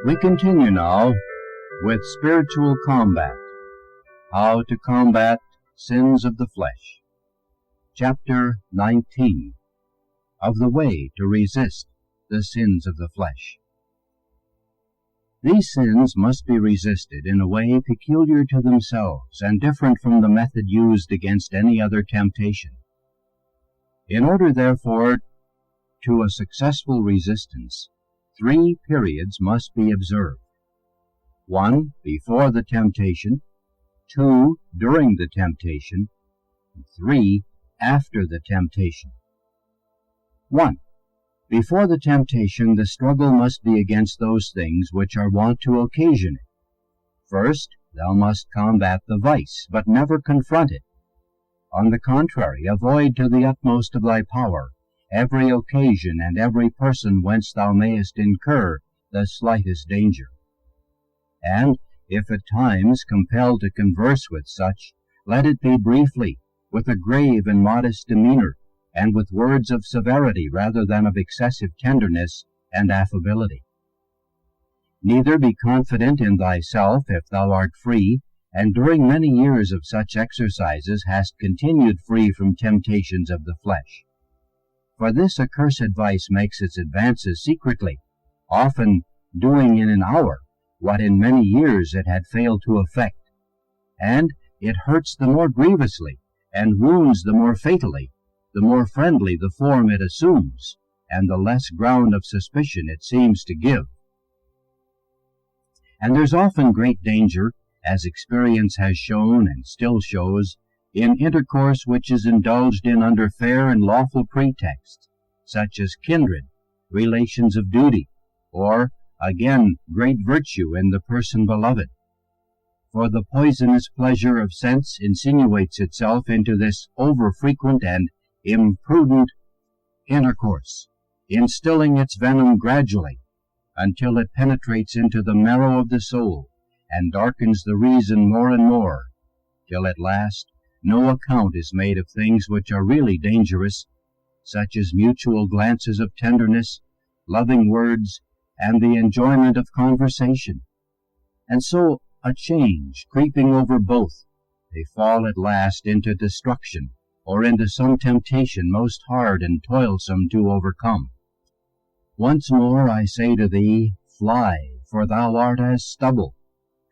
We continue now with spiritual combat, how to combat sins of the flesh. Chapter 19, of the way to resist the sins of the flesh. These sins must be resisted in a way peculiar to themselves and different from the method used against any other temptation. In order, therefore, to a successful resistance, 3 periods must be observed. 1, before the temptation, 2, during the temptation, and 3, after the temptation. 1. Before the temptation, the struggle must be against those things which are wont to occasion it. First, thou must combat the vice, but never confront it. On the contrary, avoid to the utmost of thy power every occasion and every person whence thou mayest incur the slightest danger. And, if at times compelled to converse with such, let it be briefly, with a grave and modest demeanor, and with words of severity rather than of excessive tenderness and affability. Neither be confident in thyself if thou art free, and during many years of such exercises hast continued free from temptations of the flesh. For this accursed vice makes its advances secretly, often doing in an hour what in many years it had failed to effect, and it hurts the more grievously, and wounds the more fatally, the more friendly the form it assumes, and the less ground of suspicion it seems to give. And there's often great danger, as experience has shown and still shows, in intercourse which is indulged in under fair and lawful pretexts, such as kindred, relations of duty, or, again, great virtue in the person beloved. For the poisonous pleasure of sense insinuates itself into this over-frequent and imprudent intercourse, instilling its venom gradually, until it penetrates into the marrow of the soul, and darkens the reason more and more, till at last no account is made of things which are really dangerous, such as mutual glances of tenderness, loving words, and the enjoyment of conversation. And so, a change creeping over both, they fall at last into destruction, or into some temptation most hard and toilsome to overcome. Once more I say to thee, fly, for thou art as stubble.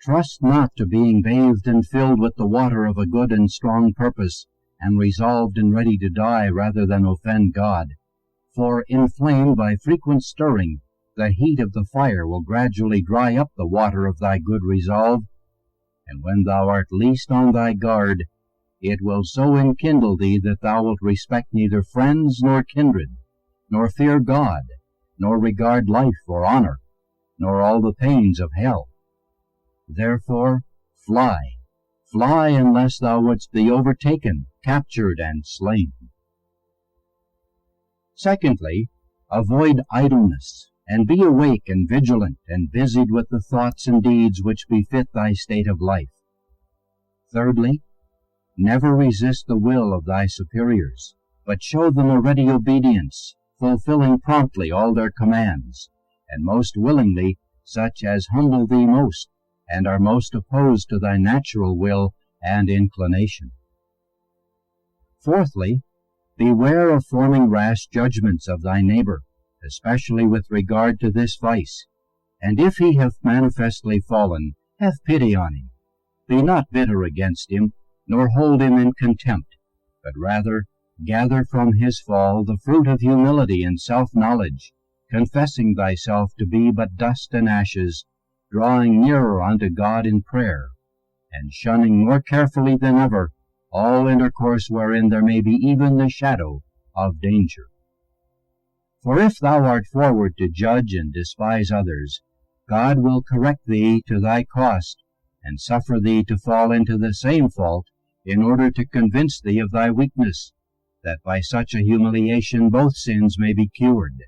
Trust not to being bathed and filled with the water of a good and strong purpose, and resolved and ready to die rather than offend God. For, inflamed by frequent stirring, the heat of the fire will gradually dry up the water of thy good resolve, and when thou art least on thy guard, it will so enkindle thee that thou wilt respect neither friends nor kindred, nor fear God, nor regard life or honor, nor all the pains of hell. Therefore, fly, fly unless thou wouldst be overtaken, captured, and slain. Secondly, avoid idleness, and be awake and vigilant, and busied with the thoughts and deeds which befit thy state of life. Thirdly, never resist the will of thy superiors, but show them a ready obedience, fulfilling promptly all their commands, and most willingly such as humble thee most, and are most opposed to thy natural will and inclination. Fourthly, beware of forming rash judgments of thy neighbor, especially with regard to this vice, and if he have manifestly fallen, have pity on him. Be not bitter against him, nor hold him in contempt, but rather gather from his fall the fruit of humility and self-knowledge, confessing thyself to be but dust and ashes, drawing nearer unto God in prayer, and shunning more carefully than ever all intercourse wherein there may be even the shadow of danger. For if thou art forward to judge and despise others, God will correct thee to thy cost, and suffer thee to fall into the same fault, in order to convince thee of thy weakness, that by such a humiliation both sins may be cured.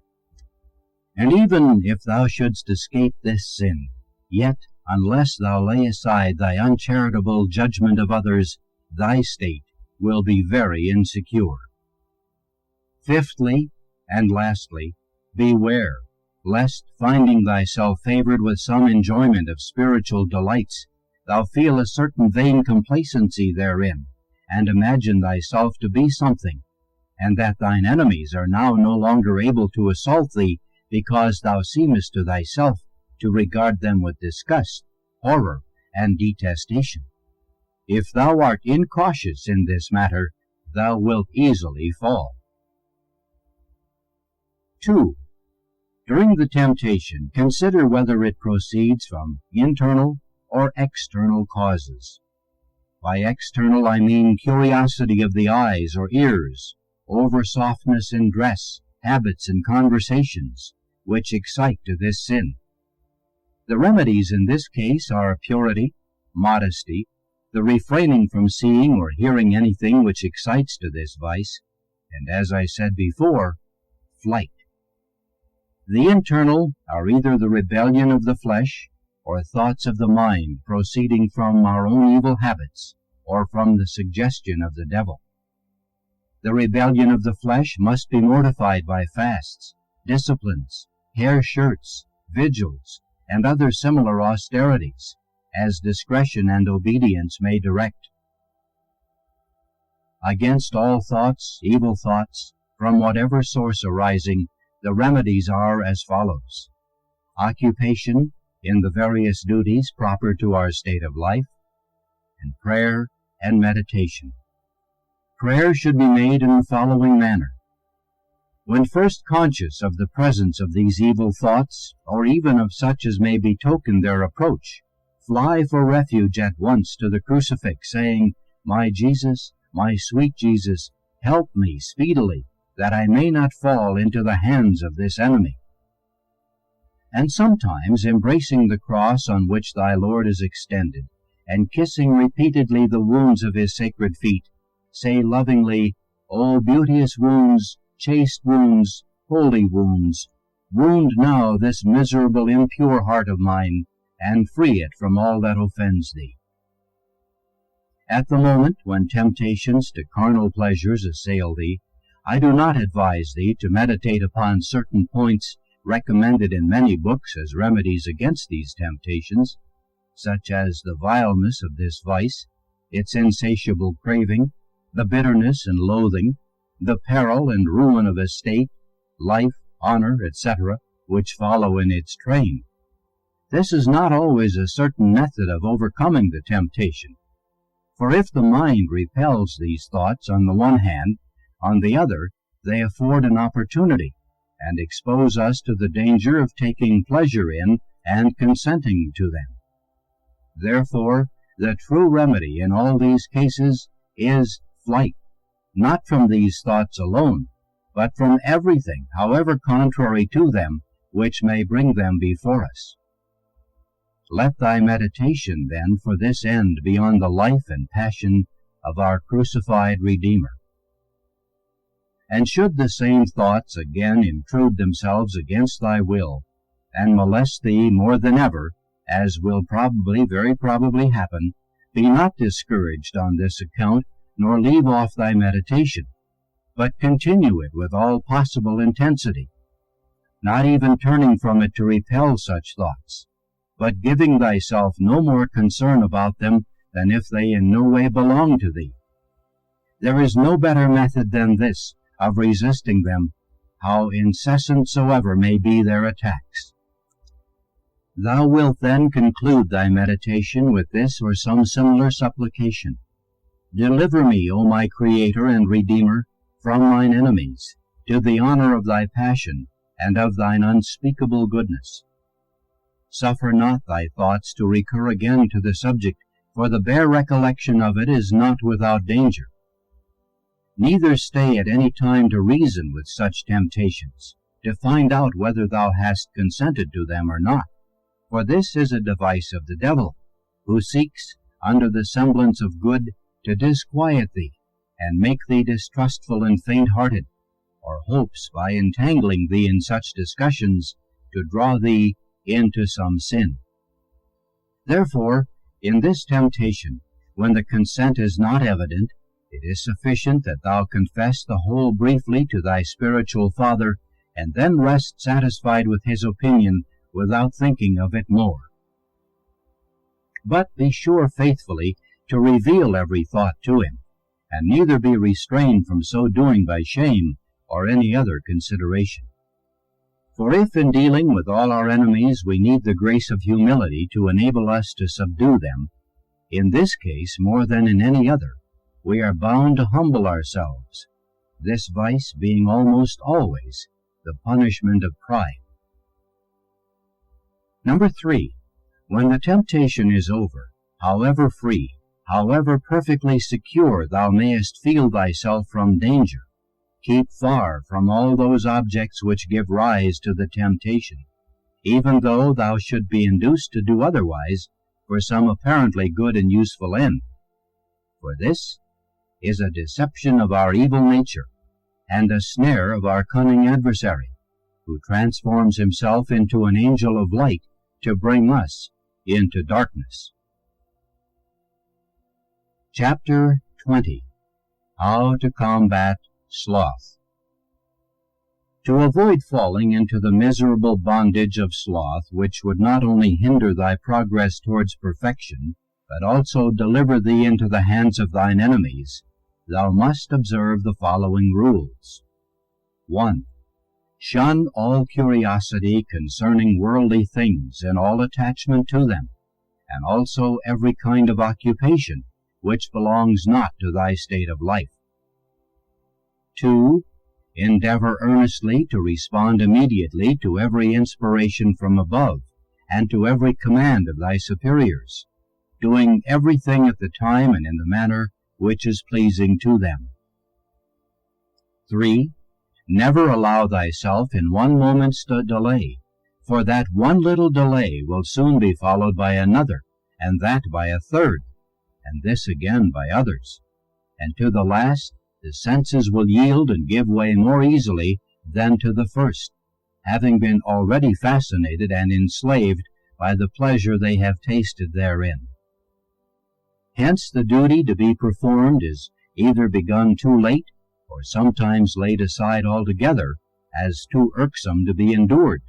And even if thou shouldst escape this sin, yet, unless thou lay aside thy uncharitable judgment of others, thy state will be very insecure. Fifthly, and lastly, beware lest, finding thyself favored with some enjoyment of spiritual delights, thou feel a certain vain complacency therein, and imagine thyself to be something, and that thine enemies are now no longer able to assault thee, because thou seemest to thyself to regard them with disgust, horror, and detestation. If thou art incautious in this matter, thou wilt easily fall. 2. During the temptation, consider whether it proceeds from internal or external causes. By external I mean curiosity of the eyes or ears, over softness in dress, habits, and conversations, which excite to this sin. The remedies in this case are purity, modesty, the refraining from seeing or hearing anything which excites to this vice, and, as I said before, flight. The internal are either the rebellion of the flesh, or thoughts of the mind proceeding from our own evil habits, or from the suggestion of the devil. The rebellion of the flesh must be mortified by fasts, disciplines, hair shirts, vigils, and other similar austerities, as discretion and obedience may direct. Against all thoughts, evil thoughts, from whatever source arising, the remedies are as follows: occupation in the various duties proper to our state of life, and prayer and meditation. Prayer should be made in the following manner. When first conscious of the presence of these evil thoughts, or even of such as may betoken their approach, fly for refuge at once to the crucifix, saying, "My Jesus, my sweet Jesus, help me speedily, that I may not fall into the hands of this enemy." And sometimes, embracing the cross on which thy Lord is extended, and kissing repeatedly the wounds of his sacred feet, say lovingly, "O beauteous wounds, chaste wounds, holy wounds, wound now this miserable, impure heart of mine, and free it from all that offends thee." At the moment when temptations to carnal pleasures assail thee, I do not advise thee to meditate upon certain points recommended in many books as remedies against these temptations, such as the vileness of this vice, its insatiable craving, the bitterness and loathing, the peril and ruin of estate, life, honor, etc., which follow in its train. This is not always a certain method of overcoming the temptation, for if the mind repels these thoughts on the one hand, on the other they afford an opportunity, and expose us to the danger of taking pleasure in and consenting to them. Therefore, the true remedy in all these cases is flight, not from these thoughts alone, but from everything, however contrary to them, which may bring them before us. Let thy meditation, then, for this end be on the life and passion of our crucified Redeemer. And should the same thoughts again intrude themselves against thy will, and molest thee more than ever, as will very probably happen, be not discouraged on this account, nor leave off thy meditation, but continue it with all possible intensity, not even turning from it to repel such thoughts, but giving thyself no more concern about them than if they in no way belong to thee. There is no better method than this of resisting them, how incessant soever may be their attacks. Thou wilt then conclude thy meditation with this or some similar supplication: Deliver me, O my Creator and Redeemer, from mine enemies, to the honor of thy passion and of thine unspeakable goodness. Suffer not thy thoughts to recur again to the subject, for the bare recollection of it is not without danger. Neither stay at any time to reason with such temptations, to find out whether thou hast consented to them or not, for this is a device of the devil, who seeks, under the semblance of good, to disquiet thee, and make thee distrustful and faint-hearted, or hopes, by entangling thee in such discussions, to draw thee into some sin. Therefore, in this temptation, when the consent is not evident, it is sufficient that thou confess the whole briefly to thy spiritual father, and then rest satisfied with his opinion without thinking of it more. But be sure faithfully to reveal every thought to him, and neither be restrained from so doing by shame or any other consideration. For if in dealing with all our enemies we need the grace of humility to enable us to subdue them, in this case more than in any other, we are bound to humble ourselves, this vice being almost always the punishment of pride. Number 3. When the temptation is over, however free, however perfectly secure thou mayest feel thyself from danger, keep far from all those objects which give rise to the temptation, even though thou should be induced to do otherwise for some apparently good and useful end. For this is a deception of our evil nature, and a snare of our cunning adversary, who transforms himself into an angel of light to bring us into darkness. Chapter 20. How to Combat Sloth. To avoid falling into the miserable bondage of sloth, which would not only hinder thy progress towards perfection, but also deliver thee into the hands of thine enemies, thou must observe the following rules. 1. Shun all curiosity concerning worldly things and all attachment to them, and also every kind of occupation which belongs not to thy state of life. 2. Endeavor earnestly to respond immediately to every inspiration from above, and to every command of thy superiors, doing everything at the time and in the manner which is pleasing to them. 3. Never allow thyself in one moment's delay, for that one little delay will soon be followed by another, and that by a third, and this again by others, and to the last the senses will yield and give way more easily than to the first, having been already fascinated and enslaved by the pleasure they have tasted therein. Hence the duty to be performed is either begun too late, or sometimes laid aside altogether, as too irksome to be endured.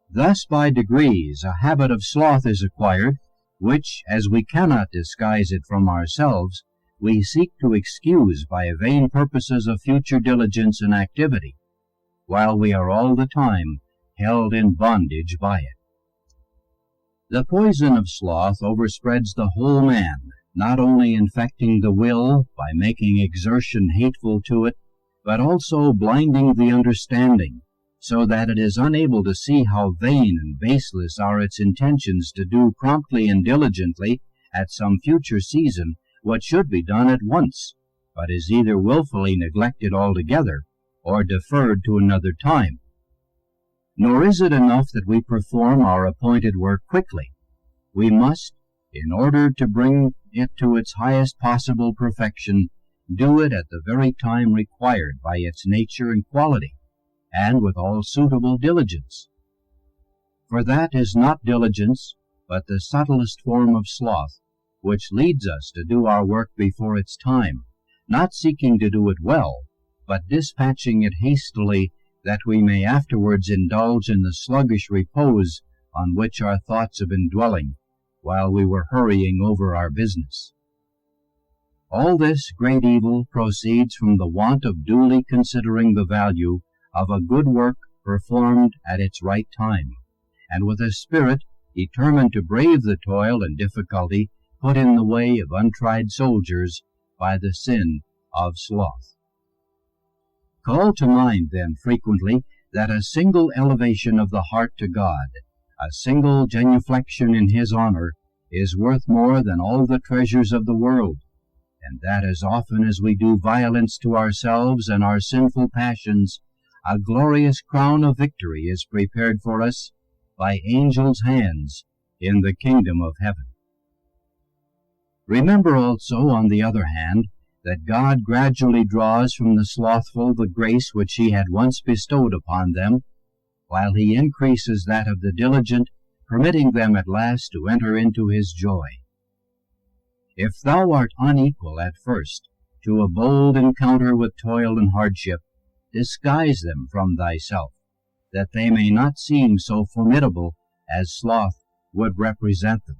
Thus by degrees a habit of sloth is acquired, which, as we cannot disguise it from ourselves, we seek to excuse by vain purposes of future diligence and activity, while we are all the time held in bondage by it. The poison of sloth overspreads the whole man, not only infecting the will by making exertion hateful to it, but also blinding the understanding, so that it is unable to see how vain and baseless are its intentions to do promptly and diligently at some future season what should be done at once, but is either willfully neglected altogether or deferred to another time. Nor is it enough that we perform our appointed work quickly. We must, in order to bring it to its highest possible perfection, do it at the very time required by its nature and quality, and with all suitable diligence. For that is not diligence, but the subtlest form of sloth, which leads us to do our work before its time, not seeking to do it well, but dispatching it hastily, that we may afterwards indulge in the sluggish repose on which our thoughts have been dwelling, while we were hurrying over our business. All this great evil proceeds from the want of duly considering the value of a good work performed at its right time, and with a spirit determined to brave the toil and difficulty put in the way of untried soldiers by the sin of sloth. Call to mind, then, frequently, that a single elevation of the heart to God, a single genuflection in his honor, is worth more than all the treasures of the world, and that as often as we do violence to ourselves and our sinful passions, a glorious crown of victory is prepared for us by angels' hands in the kingdom of heaven. Remember also, on the other hand, that God gradually draws from the slothful the grace which he had once bestowed upon them, while he increases that of the diligent, permitting them at last to enter into his joy. If thou art unequal at first to a bold encounter with toil and hardship, disguise them from thyself, that they may not seem so formidable as sloth would represent them.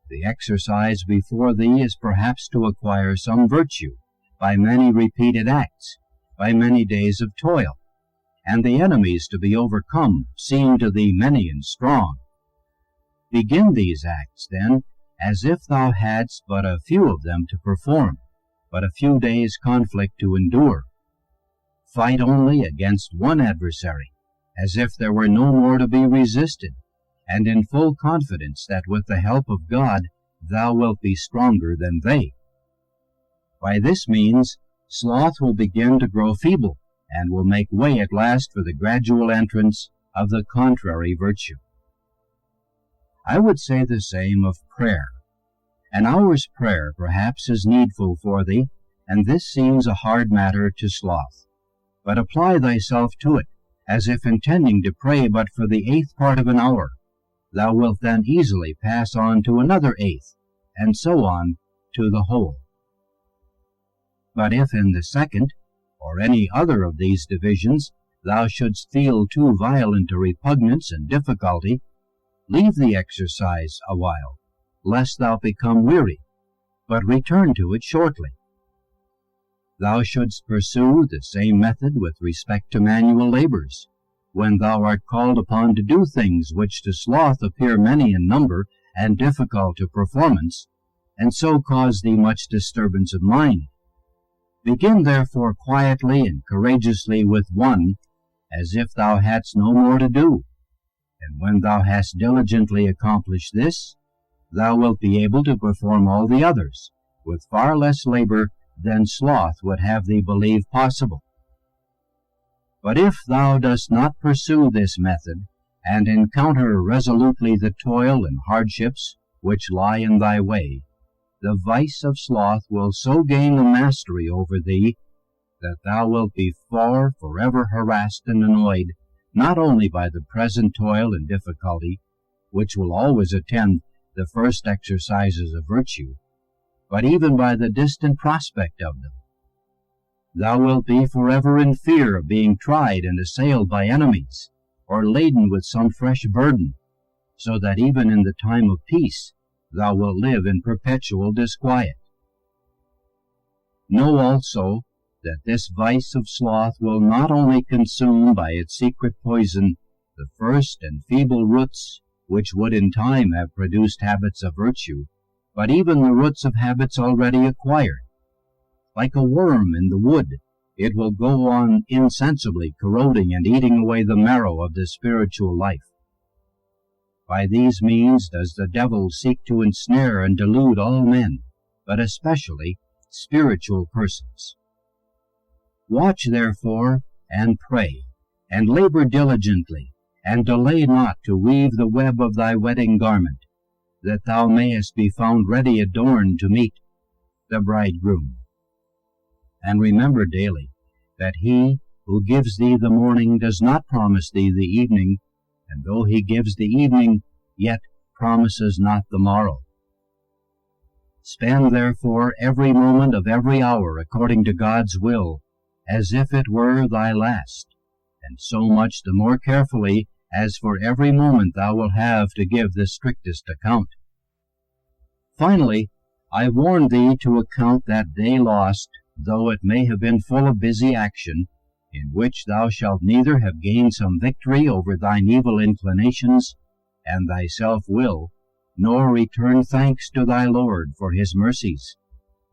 The exercise before thee is perhaps to acquire some virtue by many repeated acts, by many days of toil, and the enemies to be overcome seem to thee many and strong. Begin these acts, then, as if thou hadst but a few of them to perform, but a few days' conflict to endure. Fight only against one adversary, as if there were no more to be resisted, and in full confidence that with the help of God thou wilt be stronger than they. By this means sloth will begin to grow feeble, and will make way at last for the gradual entrance of the contrary virtue. I would say the same of prayer. An hour's prayer perhaps is needful for thee, and this seems a hard matter to sloth. But apply thyself to it, as if intending to pray but for the 8th part of an hour. Thou wilt then easily pass on to another 8th, and so on to the whole. But if in the 2nd, or any other of these divisions, thou shouldst feel too violent a repugnance and difficulty, leave the exercise a while, lest thou become weary, but return to it shortly. Thou shouldst pursue the same method with respect to manual labors, when thou art called upon to do things which to sloth appear many in number and difficult to performance, and so cause thee much disturbance of mind. Begin therefore quietly and courageously with one, as if thou hadst no more to do, and when thou hast diligently accomplished this, thou wilt be able to perform all the others, with far less labor than sloth would have thee believe possible. But if thou dost not pursue this method, and encounter resolutely the toil and hardships which lie in thy way, the vice of sloth will so gain the mastery over thee, that thou wilt be forever harassed and annoyed, not only by the present toil and difficulty, which will always attend the first exercises of virtue, but even by the distant prospect of them. Thou wilt be forever in fear of being tried and assailed by enemies, or laden with some fresh burden, so that even in the time of peace thou wilt live in perpetual disquiet. Know also that this vice of sloth will not only consume by its secret poison the first and feeble roots which would in time have produced habits of virtue, but even the roots of habits already acquired. Like a worm in the wood, it will go on insensibly corroding and eating away the marrow of the spiritual life. By these means does the devil seek to ensnare and delude all men, but especially spiritual persons. Watch therefore, and pray, and labor diligently, and delay not to weave the web of thy wedding garment, that thou mayest be found ready adorned to meet the bridegroom. And remember daily that he who gives thee the morning does not promise thee the evening, and though he gives the evening, yet promises not the morrow. Spend therefore every moment of every hour according to God's will, as if it were thy last, and so much the more carefully as for every moment thou wilt have to give the strictest account. Finally, I warn thee to account that day lost, though it may have been full of busy action, in which thou shalt neither have gained some victory over thine evil inclinations and thy self-will, nor return thanks to thy Lord for his mercies,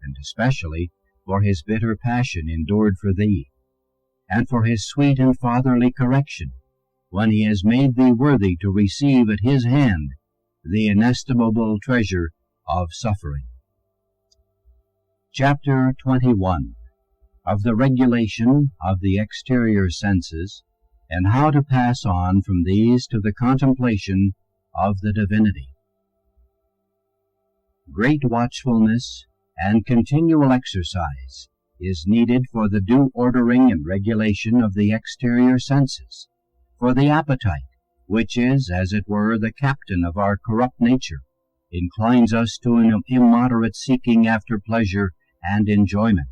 and especially for his bitter passion endured for thee, and for his sweet and fatherly correction, when he has made thee worthy to receive at his hand the inestimable treasure of suffering. Chapter 21. Of the regulation of the exterior senses, and how to pass on from these to the contemplation of the divinity. Great watchfulness and continual exercise is needed for the due ordering and regulation of the exterior senses, for the appetite, which is, as it were, the captain of our corrupt nature, inclines us to an immoderate seeking after pleasure and enjoyment,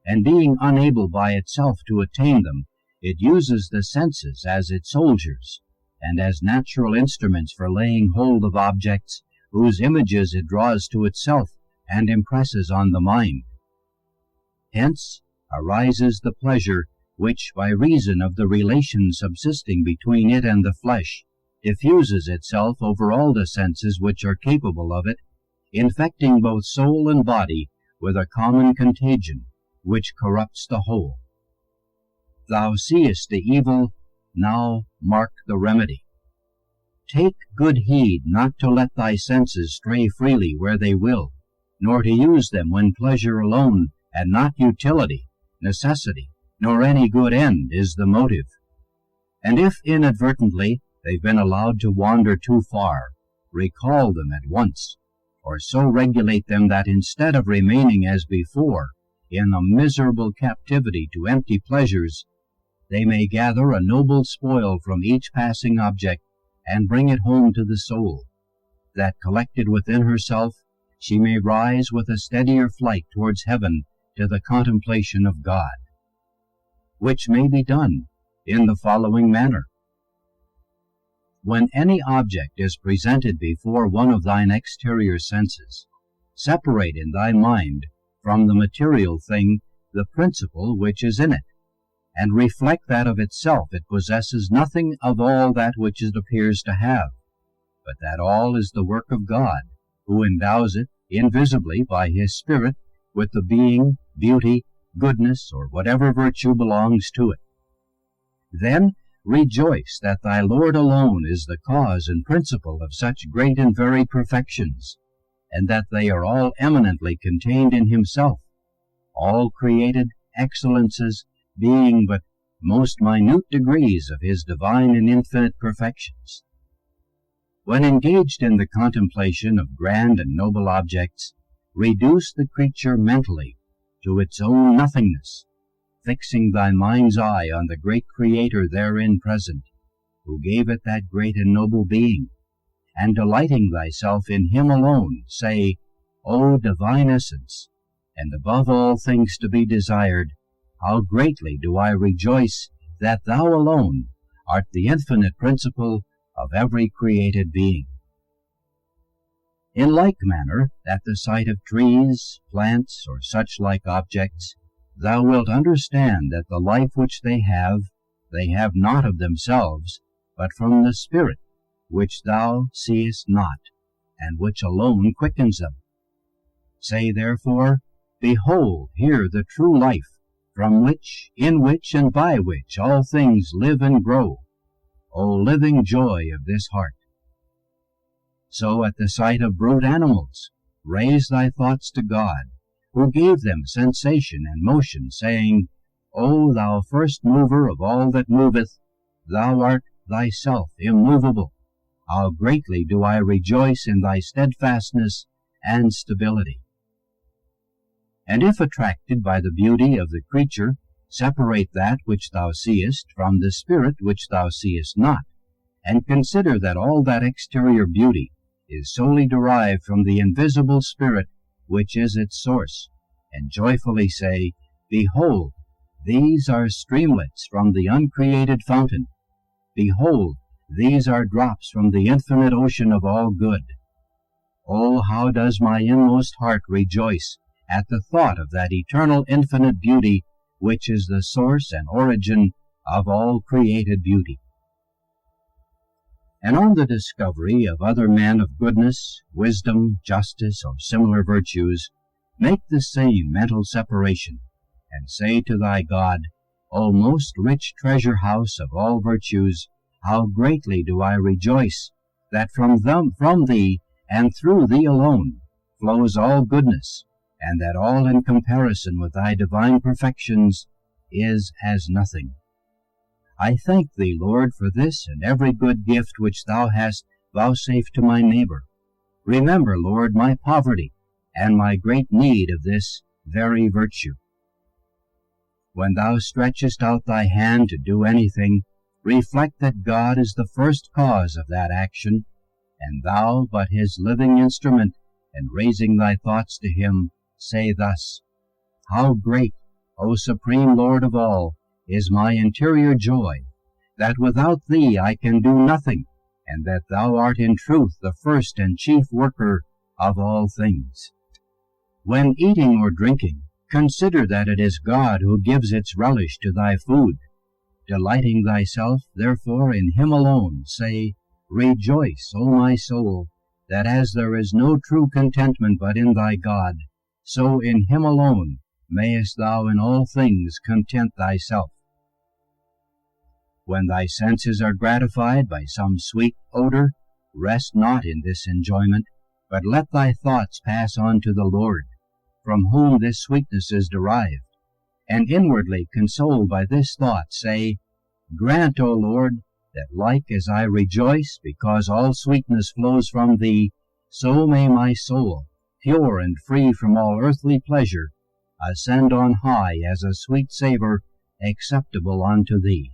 and being unable by itself to attain them, It uses the senses as its soldiers, and as natural instruments for laying hold of objects whose images it draws to itself and impresses on the mind. Hence arises the pleasure which, by reason of the relation subsisting between it and the flesh, diffuses itself over all the senses which are capable of it, infecting both soul and body with a common contagion, which corrupts the whole. Thou seest the evil, now mark the remedy. Take good heed not to let thy senses stray freely where they will, nor to use them when pleasure alone, and not utility, necessity, nor any good end is the motive. And if inadvertently they've been allowed to wander too far, recall them at once, or so regulate them that instead of remaining as before in a miserable captivity to empty pleasures, they may gather a noble spoil from each passing object and bring it home to the soul, that collected within herself she may rise with a steadier flight towards heaven to the contemplation of God, which may be done in the following manner. When any object is presented before one of thine exterior senses, separate in thy mind from the material thing the principle which is in it, and reflect that of itself it possesses nothing of all that which it appears to have, but that all is the work of God, who endows it invisibly by his Spirit with the being, beauty, goodness, or whatever virtue belongs to it. Then rejoice that thy Lord alone is the cause and principle of such great and varied perfections, and that they are all eminently contained in himself, all created excellences being but most minute degrees of his divine and infinite perfections. When engaged in the contemplation of grand and noble objects, reduce the creature mentally to its own nothingness, fixing thy mind's eye on the great Creator therein present, who gave it that great and noble being, and delighting thyself in him alone, say, O divine essence, and above all things to be desired, how greatly do I rejoice that thou alone art the infinite principle of every created being. In like manner, at the sight of trees, plants, or such like objects, thou wilt understand that the life which they have not of themselves, but from the Spirit, which thou seest not, and which alone quickens them. Say therefore, Behold here the true life, from which, in which, and by which all things live and grow, O living joy of this heart. So at the sight of brute animals, raise thy thoughts to God, who gave them sensation and motion, saying, O thou first mover of all that moveth, thou art thyself immovable. How greatly do I rejoice in thy steadfastness and stability. And if attracted by the beauty of the creature, separate that which thou seest from the Spirit which thou seest not, and consider that all that exterior beauty is solely derived from the invisible Spirit which is its source, and joyfully say, Behold, these are streamlets from the uncreated fountain. Behold, these are drops from the infinite ocean of all good. Oh, how does my inmost heart rejoice at the thought of that eternal infinite beauty which is the source and origin of all created beauty. And on the discovery of other men of goodness, wisdom, justice, or similar virtues, make the same mental separation, and say to thy God, O most rich treasure house of all virtues, how greatly do I rejoice that from thee and through thee alone flows all goodness, and that all in comparison with thy divine perfections is as nothing. I thank thee, Lord, for this and every good gift which thou hast vouchsafed to my neighbor. Remember, Lord, my poverty and my great need of this very virtue. When thou stretchest out thy hand to do anything, reflect that God is the first cause of that action, and thou but his living instrument, and raising thy thoughts to him, say thus, How great, O supreme Lord of all, is my interior joy, that without thee I can do nothing, and that thou art in truth the first and chief worker of all things. When eating or drinking, consider that it is God who gives its relish to thy food. Delighting thyself, therefore, in him alone, say, Rejoice, O my soul, that as there is no true contentment but in thy God, so in him alone mayest thou in all things content thyself. When thy senses are gratified by some sweet odor, rest not in this enjoyment, but let thy thoughts pass on to the Lord, from whom this sweetness is derived, and inwardly consoled by this thought, say, Grant, O Lord, that like as I rejoice, because all sweetness flows from thee, so may my soul, pure and free from all earthly pleasure, ascend on high as a sweet savor acceptable unto thee.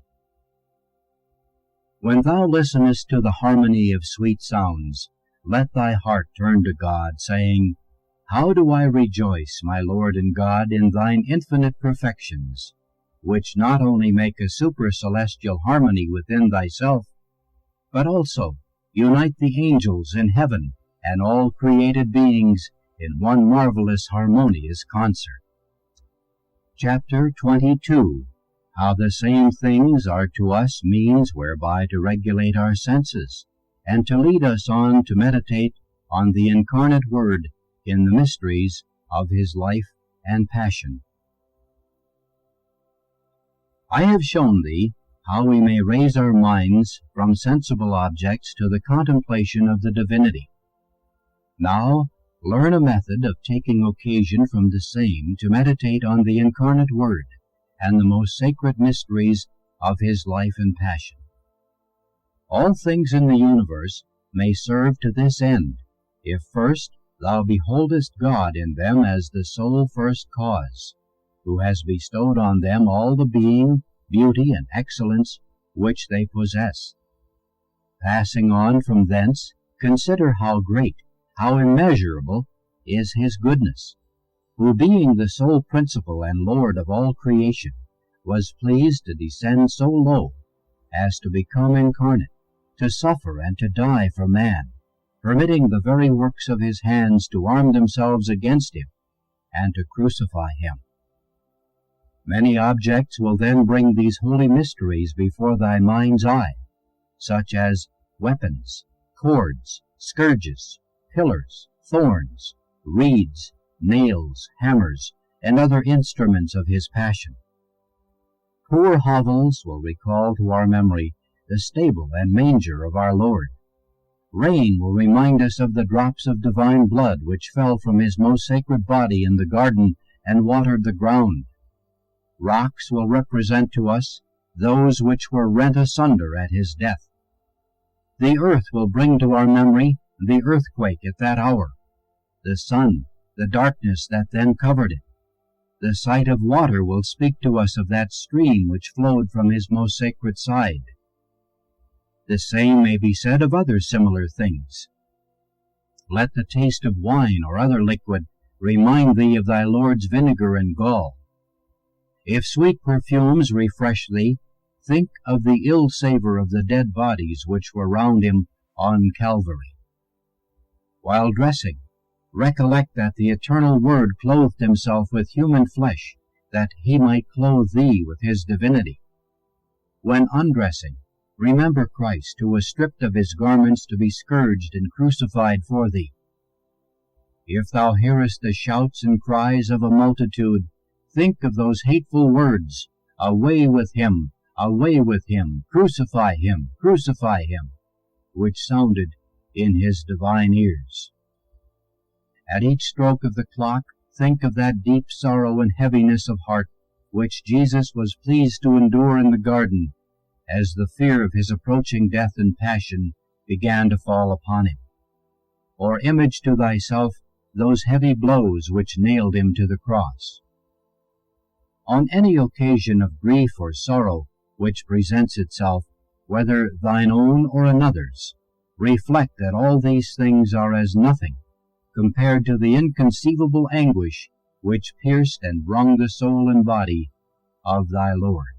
When thou listenest to the harmony of sweet sounds, let thy heart turn to God, saying, How do I rejoice, my Lord and God, in thine infinite perfections, which not only make a super-celestial harmony within thyself, but also unite the angels in heaven and all created beings in one marvelous harmonious concert. Chapter 22. How the same things are to us means whereby to regulate our senses, and to lead us on to meditate on the incarnate Word in the mysteries of his life and passion. I have shown thee how we may raise our minds from sensible objects to the contemplation of the divinity. Now learn a method of taking occasion from the same to meditate on the incarnate Word and the most sacred mysteries of his life and passion. All things in the universe may serve to this end, if first thou beholdest God in them as the sole first cause, who has bestowed on them all the being, beauty, and excellence which they possess. Passing on from thence, consider how great, how immeasurable is his goodness, who being the sole principal and Lord of all creation, was pleased to descend so low as to become incarnate, to suffer and to die for man, permitting the very works of his hands to arm themselves against him, and to crucify him. Many objects will then bring these holy mysteries before thy mind's eye, such as weapons, cords, scourges, pillars, thorns, reeds, nails, hammers, and other instruments of his passion. Poor hovels will recall to our memory the stable and manger of our Lord. Rain will remind us of the drops of divine blood which fell from his most sacred body in the garden and watered the ground. Rocks will represent to us those which were rent asunder at his death. The earth will bring to our memory the earthquake at that hour, the sun, the darkness that then covered it. The sight of water will speak to us of that stream which flowed from his most sacred side. The same may be said of other similar things. Let the taste of wine or other liquid remind thee of thy Lord's vinegar and gall. If sweet perfumes refresh thee, think of the ill savor of the dead bodies which were round him on Calvary. While dressing, recollect that the eternal Word clothed himself with human flesh, that he might clothe thee with his divinity. When undressing, remember Christ, who was stripped of his garments to be scourged and crucified for thee. If thou hearest the shouts and cries of a multitude, think of those hateful words, Away with him, crucify him, which sounded in his divine ears. At each stroke of the clock, think of that deep sorrow and heaviness of heart which Jesus was pleased to endure in the garden, as the fear of his approaching death and passion began to fall upon him. Or image to thyself those heavy blows which nailed him to the cross. On any occasion of grief or sorrow which presents itself, whether thine own or another's, reflect that all these things are as nothing compared to the inconceivable anguish which pierced and wrung the soul and body of thy Lord.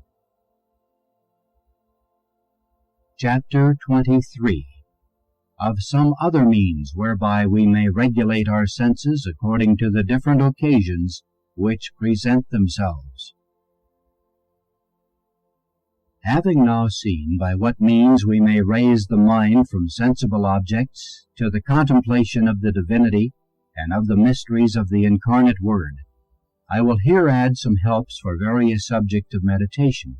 Chapter 23. Of some other means whereby we may regulate our senses according to the different occasions which present themselves. Having now seen by what means we may raise the mind from sensible objects to the contemplation of the divinity and of the mysteries of the incarnate Word, I will here add some helps for various subjects of meditation,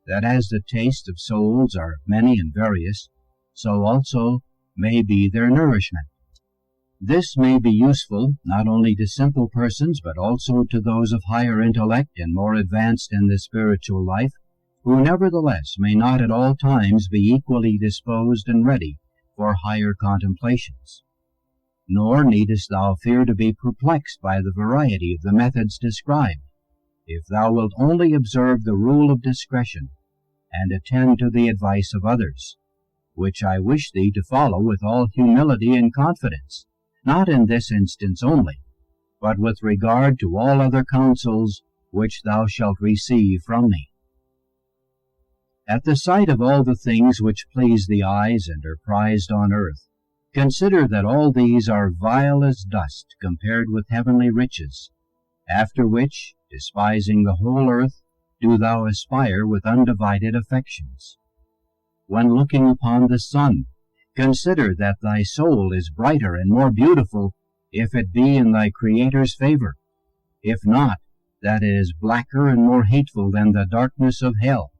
that as the tastes of souls are many and various, so also may be their nourishment. This may be useful not only to simple persons, but also to those of higher intellect and more advanced in the spiritual life, who nevertheless may not at all times be equally disposed and ready for higher contemplations. Nor needest thou fear to be perplexed by the variety of the methods described, if thou wilt only observe the rule of discretion, and attend to the advice of others, which I wish thee to follow with all humility and confidence, not in this instance only, but with regard to all other counsels which thou shalt receive from me. At the sight of all the things which please the eyes and are prized on earth, consider that all these are vile as dust compared with heavenly riches, after which, despising the whole earth, do thou aspire with undivided affections. When looking upon the sun, consider that thy soul is brighter and more beautiful if it be in thy Creator's favor, if not, that it is blacker and more hateful than the darkness of hell.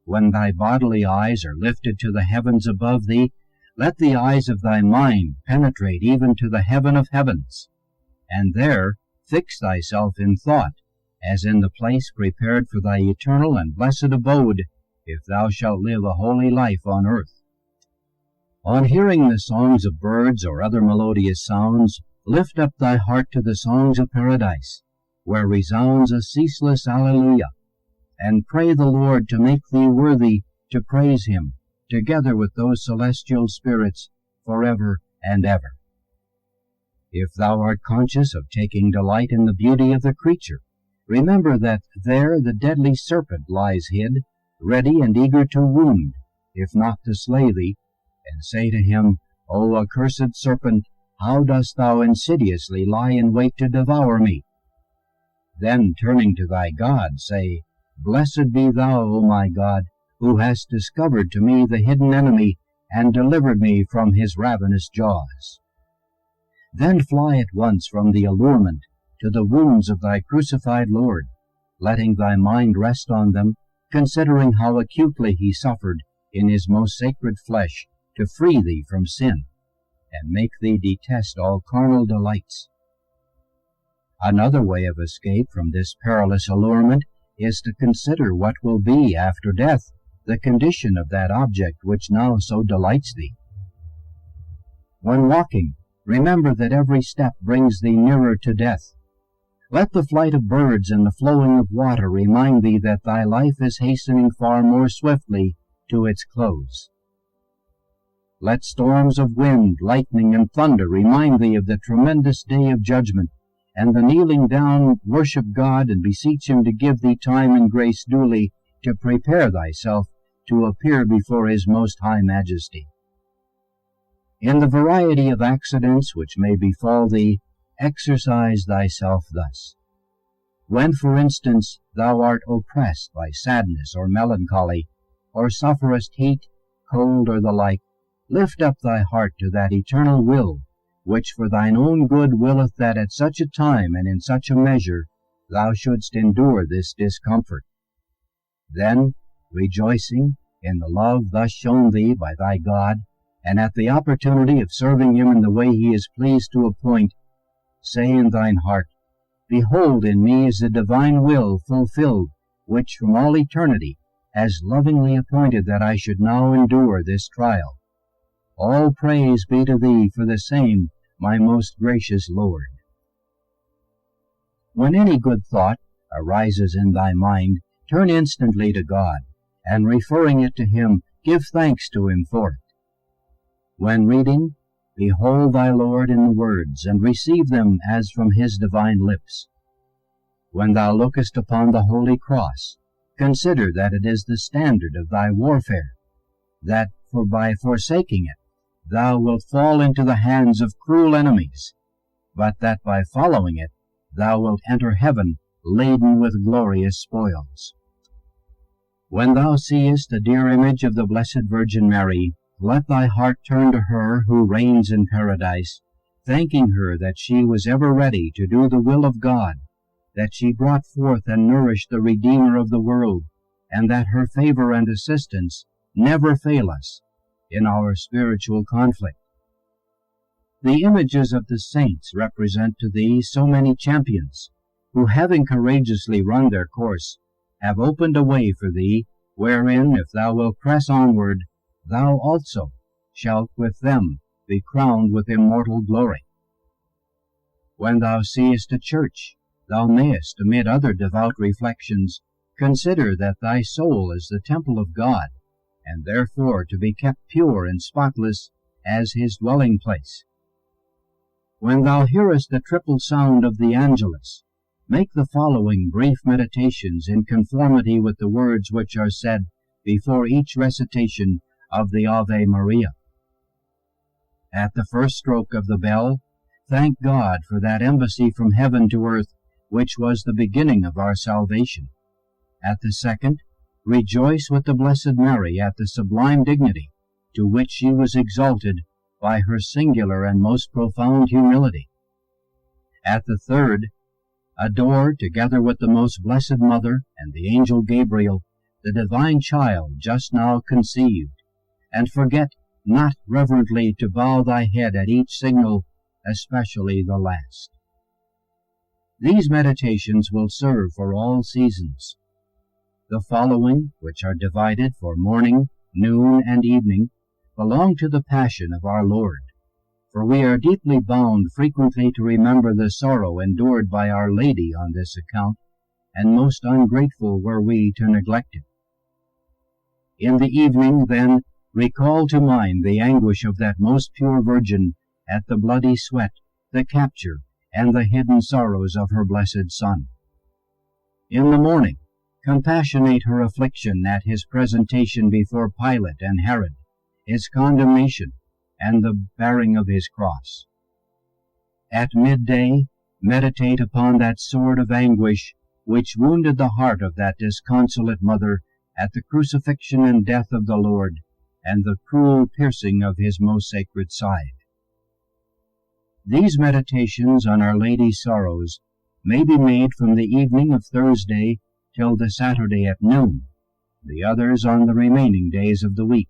When thy bodily eyes are lifted to the heavens above thee, let the eyes of thy mind penetrate even to the heaven of heavens, and there fix thyself in thought, as in the place prepared for thy eternal and blessed abode, if thou shalt live a holy life on earth. On hearing the songs of birds or other melodious sounds, lift up thy heart to the songs of paradise, where resounds a ceaseless Alleluia, and pray the Lord to make thee worthy to praise him, together with those celestial spirits, forever and ever. If thou art conscious of taking delight in the beauty of the creature, remember that there the deadly serpent lies hid, ready and eager to wound, if not to slay thee, and say to him, O accursed serpent, how dost thou insidiously lie in wait to devour me? Then turning to thy God, say, Blessed be thou, O my God, who hast discovered to me the hidden enemy, and delivered me from his ravenous jaws. Then fly at once from the allurement to the wounds of thy crucified Lord, letting thy mind rest on them, considering how acutely he suffered in his most sacred flesh to free thee from sin, and make thee detest all carnal delights. Another way of escape from this perilous allurement is to consider what will be after death, the condition of that object which now so delights thee. When walking, remember that every step brings thee nearer to death. Let the flight of birds and the flowing of water remind thee that thy life is hastening far more swiftly to its close. Let storms of wind, lightning, and thunder remind thee of the tremendous day of judgment, and the kneeling down worship God and beseech him to give thee time and grace duly to prepare thyself to appear before his most high majesty. In the variety of accidents which may befall thee, exercise thyself thus. When, for instance, thou art oppressed by sadness or melancholy, or sufferest heat, cold, or the like, lift up thy heart to that eternal will, which for thine own good willeth that at such a time and in such a measure thou shouldst endure this discomfort. Then, rejoicing in the love thus shown thee by thy God, and at the opportunity of serving him in the way he is pleased to appoint, say in thine heart, Behold, in me is the divine will fulfilled, which from all eternity has lovingly appointed that I should now endure this trial. All praise be to thee for the same, my most gracious Lord. When any good thought arises in thy mind, turn instantly to God, and referring it to him, give thanks to him for it. When reading, behold thy Lord in the words, and receive them as from his divine lips. When thou lookest upon the holy cross, consider that it is the standard of thy warfare, that by forsaking it thou wilt fall into the hands of cruel enemies, but that by following it thou wilt enter heaven laden with glorious spoils. When thou seest the dear image of the Blessed Virgin Mary, let thy heart turn to her who reigns in paradise, thanking her that she was ever ready to do the will of God, that she brought forth and nourished the Redeemer of the world, and that her favor and assistance never fail us in our spiritual conflict. The images of the saints represent to thee so many champions, who, having courageously run their course, have opened a way for thee, wherein, if thou wilt press onward, thou also shalt with them be crowned with immortal glory. When thou seest a church, thou mayest, amid other devout reflections, consider that thy soul is the temple of God, and therefore to be kept pure and spotless as his dwelling place. When thou hearest the triple sound of the Angelus, make the following brief meditations in conformity with the words which are said before each recitation of the Ave Maria. At the first stroke of the bell, thank God for that embassy from heaven to earth which was the beginning of our salvation. At the second, rejoice with the Blessed Mary at the sublime dignity to which she was exalted by her singular and most profound humility. At the third, adore, together with the most blessed Mother and the angel Gabriel, the divine child just now conceived, and forget not reverently to bow thy head at each signal, especially the last. These meditations will serve for all seasons. The following, which are divided for morning, noon, and evening, belong to the Passion of our Lord, for we are deeply bound frequently to remember the sorrow endured by Our Lady on this account, and most ungrateful were we to neglect it. In the evening, then, recall to mind the anguish of that most pure Virgin at the bloody sweat, the capture, and the hidden sorrows of her blessed Son. In the morning, compassionate her affliction at his presentation before Pilate and Herod, his condemnation, and the bearing of his cross. At midday, meditate upon that sword of anguish which wounded the heart of that disconsolate mother at the crucifixion and death of the Lord, and the cruel piercing of his most sacred side. These meditations on Our Lady's sorrows may be made from the evening of Thursday till the Saturday at noon, the others on the remaining days of the week.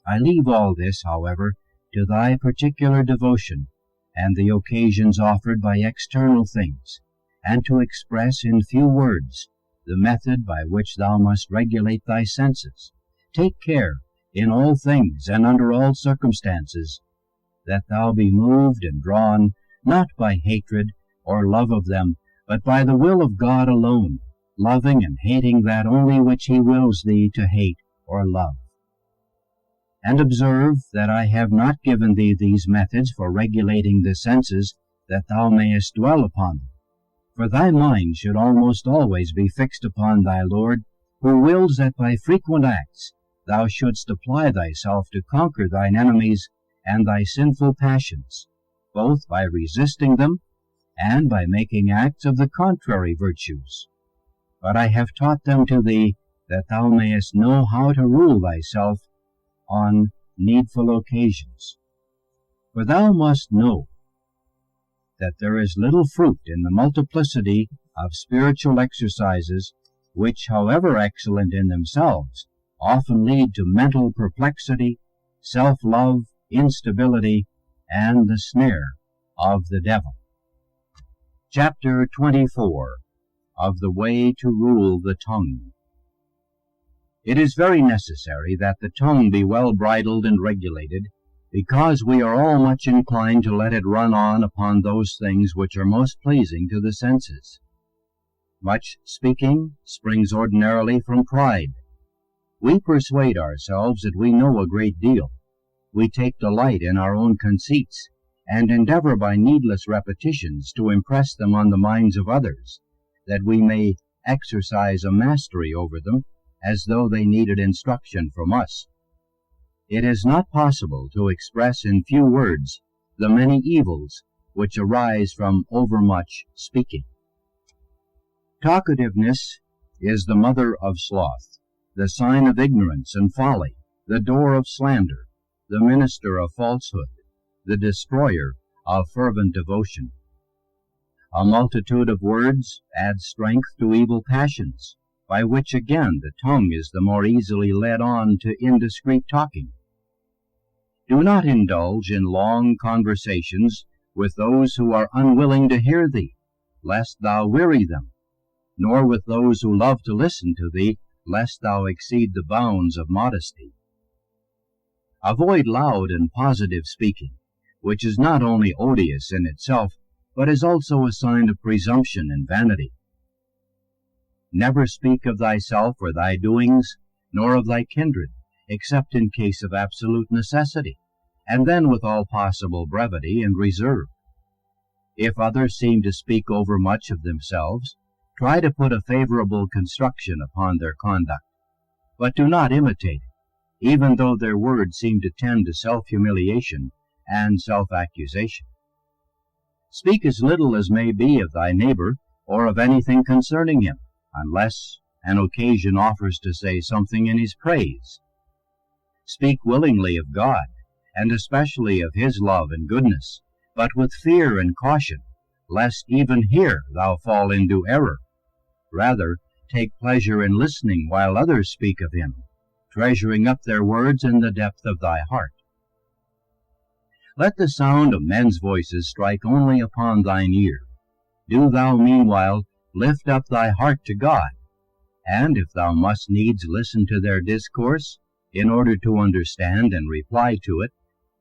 I leave all this, however, to thy particular devotion, and the occasions offered by external things, and to express in few words the method by which thou must regulate thy senses. Take care, in all things and under all circumstances, that thou be moved and drawn, not by hatred or love of them, but by the will of God alone, loving and hating that only which he wills thee to hate or love. And observe that I have not given thee these methods for regulating the senses, that thou mayest dwell upon them. For thy mind should almost always be fixed upon thy Lord, who wills that by frequent acts thou shouldst apply thyself to conquer thine enemies and thy sinful passions, both by resisting them and by making acts of the contrary virtues. But I have taught them to thee, that thou mayest know how to rule thyself on needful occasions. For thou must know that there is little fruit in the multiplicity of spiritual exercises, which, however excellent in themselves, often lead to mental perplexity, self-love, instability, and the snare of the devil. Chapter 24 of the Way to Rule the Tongue. It is very necessary that the tongue be well bridled and regulated, because we are all much inclined to let it run on upon those things which are most pleasing to the senses. Much speaking springs ordinarily from pride. We persuade ourselves that we know a great deal. We take delight in our own conceits, and endeavor by needless repetitions to impress them on the minds of others, that we may exercise a mastery over them, as though they needed instruction from us. It is not possible to express in few words the many evils which arise from overmuch speaking. Talkativeness is the mother of sloth, the sign of ignorance and folly, the door of slander, the minister of falsehood, the destroyer of fervent devotion. A multitude of words adds strength to evil passions, by which again the tongue is the more easily led on to indiscreet talking. Do not indulge in long conversations with those who are unwilling to hear thee, lest thou weary them, nor with those who love to listen to thee, lest thou exceed the bounds of modesty. Avoid loud and positive speaking, which is not only odious in itself, but is also a sign of presumption and vanity. Never speak of thyself or thy doings, nor of thy kindred, except in case of absolute necessity, and then with all possible brevity and reserve. If others seem to speak overmuch of themselves, try to put a favorable construction upon their conduct, but do not imitate it, even though their words seem to tend to self-humiliation and self-accusation. Speak as little as may be of thy neighbor, or of anything concerning him, unless an occasion offers to say something in his praise. Speak willingly of God, and especially of his love and goodness, but with fear and caution, lest even here thou fall into error. Rather, take pleasure in listening while others speak of him, treasuring up their words in the depth of thy heart. Let the sound of men's voices strike only upon thine ear. Do thou meanwhile lift up thy heart to God, and if thou must needs listen to their discourse, in order to understand and reply to it,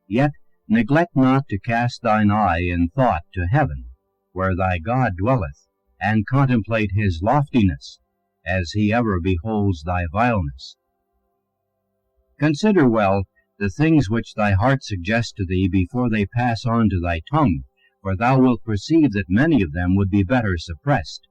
yet neglect not to cast thine eye in thought to heaven, where thy God dwelleth, and contemplate his loftiness, as he ever beholds thy vileness. Consider well the things which thy heart suggests to thee before they pass on to thy tongue, for thou wilt perceive that many of them would be better suppressed.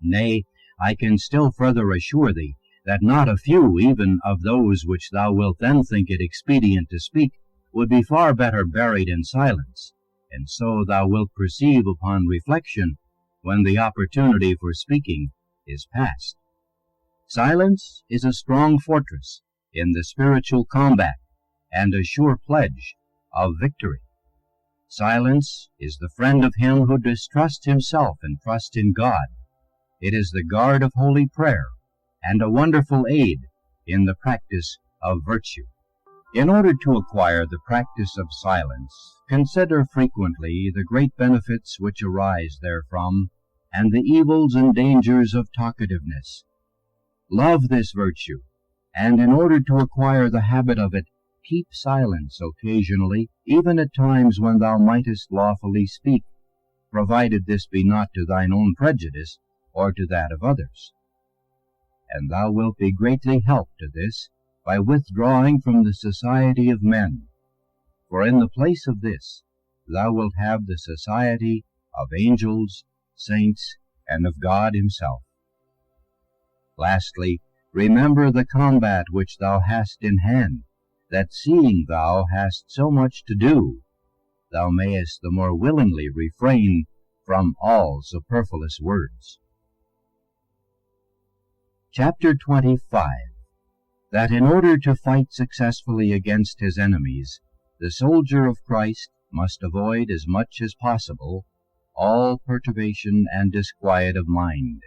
Nay, I can still further assure thee that not a few even of those which thou wilt then think it expedient to speak would be far better buried in silence, and so thou wilt perceive upon reflection when the opportunity for speaking is past. Silence is a strong fortress in the spiritual combat, and a sure pledge of victory. Silence is the friend of him who distrusts himself and trusts in God. It is the guard of holy prayer, and a wonderful aid in the practice of virtue. In order to acquire the practice of silence, consider frequently the great benefits which arise therefrom, and the evils and dangers of talkativeness. Love this virtue, and in order to acquire the habit of it, keep silence occasionally, even at times when thou mightest lawfully speak, provided this be not to thine own prejudice, or to that of others. And thou wilt be greatly helped to this by withdrawing from the society of men, for in the place of this thou wilt have the society of angels, saints, and of God himself. Lastly, remember the combat which thou hast in hand, that seeing thou hast so much to do, thou mayest the more willingly refrain from all superfluous words. Chapter 25. That in order to fight successfully against his enemies, the soldier of Christ must avoid as much as possible all perturbation and disquiet of mind.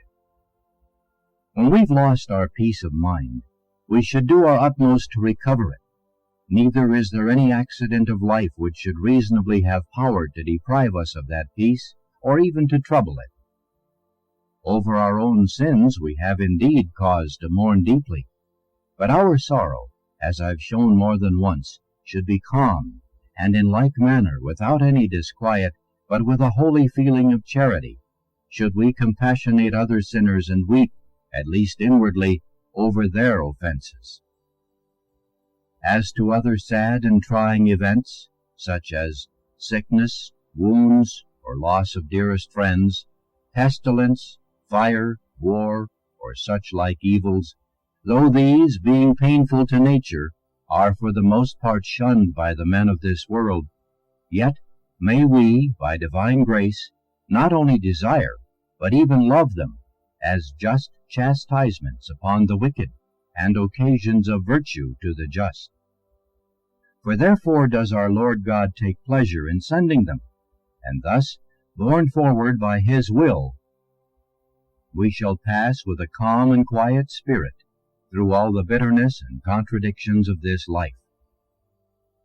When we've lost our peace of mind, we should do our utmost to recover it. Neither is there any accident of life which should reasonably have power to deprive us of that peace, or even to trouble it. Over our own sins we have indeed cause to mourn deeply, but our sorrow, as I've shown more than once, should be calm, and in like manner, without any disquiet, but with a holy feeling of charity, should we compassionate other sinners and weep, at least inwardly, over their offenses. As to other sad and trying events, such as sickness, wounds, or loss of dearest friends, pestilence, fire, war, or such like evils, though these, being painful to nature, are for the most part shunned by the men of this world, yet may we, by divine grace, not only desire, but even love them, as just chastisements upon the wicked, and occasions of virtue to the just. For therefore does our Lord God take pleasure in sending them, and thus, borne forward by his will, we shall pass with a calm and quiet spirit through all the bitterness and contradictions of this life.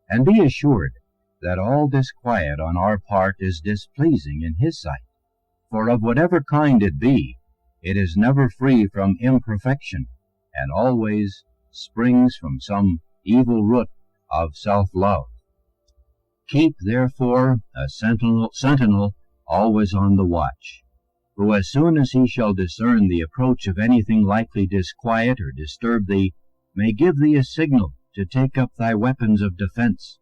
And be assured that all disquiet on our part is displeasing in his sight, for of whatever kind it be, it is never free from imperfection, and always springs from some evil root of self-love. Keep therefore a sentinel always on the watch, who as soon as he shall discern the approach of anything likely disquiet or disturb thee, may give thee a signal to take up thy weapons of defense.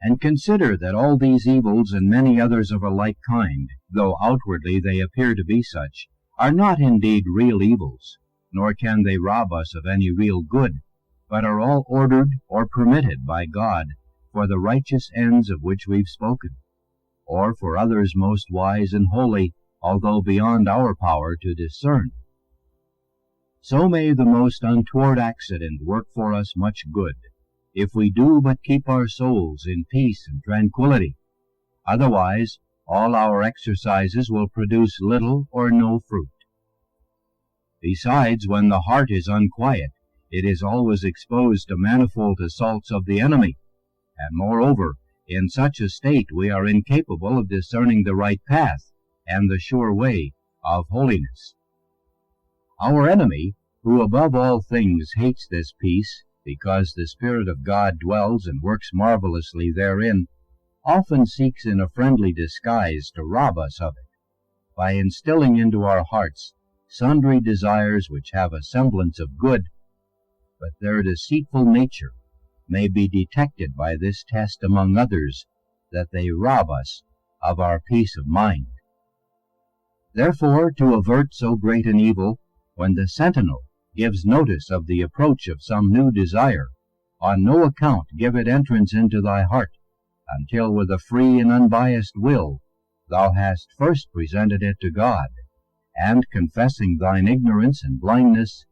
And consider that all these evils and many others of a like kind, though outwardly they appear to be such, are not indeed real evils, nor can they rob us of any real good, but are all ordered or permitted by God for the righteous ends of which we've spoken, or for others most wise and holy, although beyond our power to discern. So may the most untoward accident work for us much good, if we do but keep our souls in peace and tranquility. Otherwise, all our exercises will produce little or no fruit. Besides, when the heart is unquiet, it is always exposed to manifold assaults of the enemy, and moreover, in such a state we are incapable of discerning the right path and the sure way of holiness. Our enemy, who above all things hates this peace, because the Spirit of God dwells and works marvelously therein, often seeks in a friendly disguise to rob us of it, by instilling into our hearts sundry desires which have a semblance of good, but their deceitful nature may be detected by this test among others, that they rob us of our peace of mind. Therefore, to avert so great an evil, when the sentinel gives notice of the approach of some new desire, on no account give it entrance into thy heart, until with a free and unbiased will thou hast first presented it to God, and, confessing thine ignorance and blindness,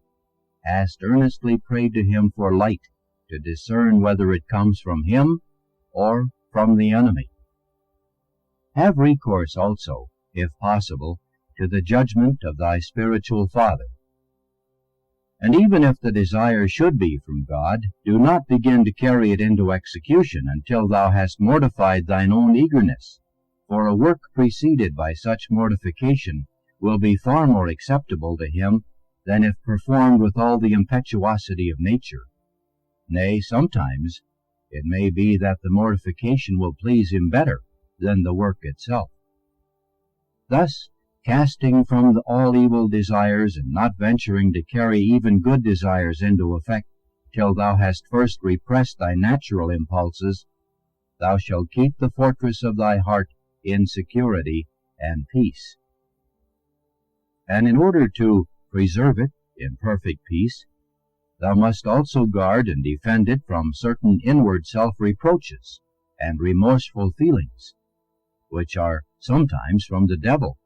hast earnestly prayed to him for light, to discern whether it comes from him or from the enemy. Have recourse also, if possible, to the judgment of thy spiritual father. And even if the desire should be from God, do not begin to carry it into execution until thou hast mortified thine own eagerness, for a work preceded by such mortification will be far more acceptable to him than if performed with all the impetuosity of nature. Nay, sometimes it may be that the mortification will please him better than the work itself. Thus, casting from all evil desires, and not venturing to carry even good desires into effect, till thou hast first repressed thy natural impulses, thou shalt keep the fortress of thy heart in security and peace. And in order to preserve it in perfect peace, thou must also guard and defend it from certain inward self-reproaches and remorseful feelings, which are sometimes from the devil,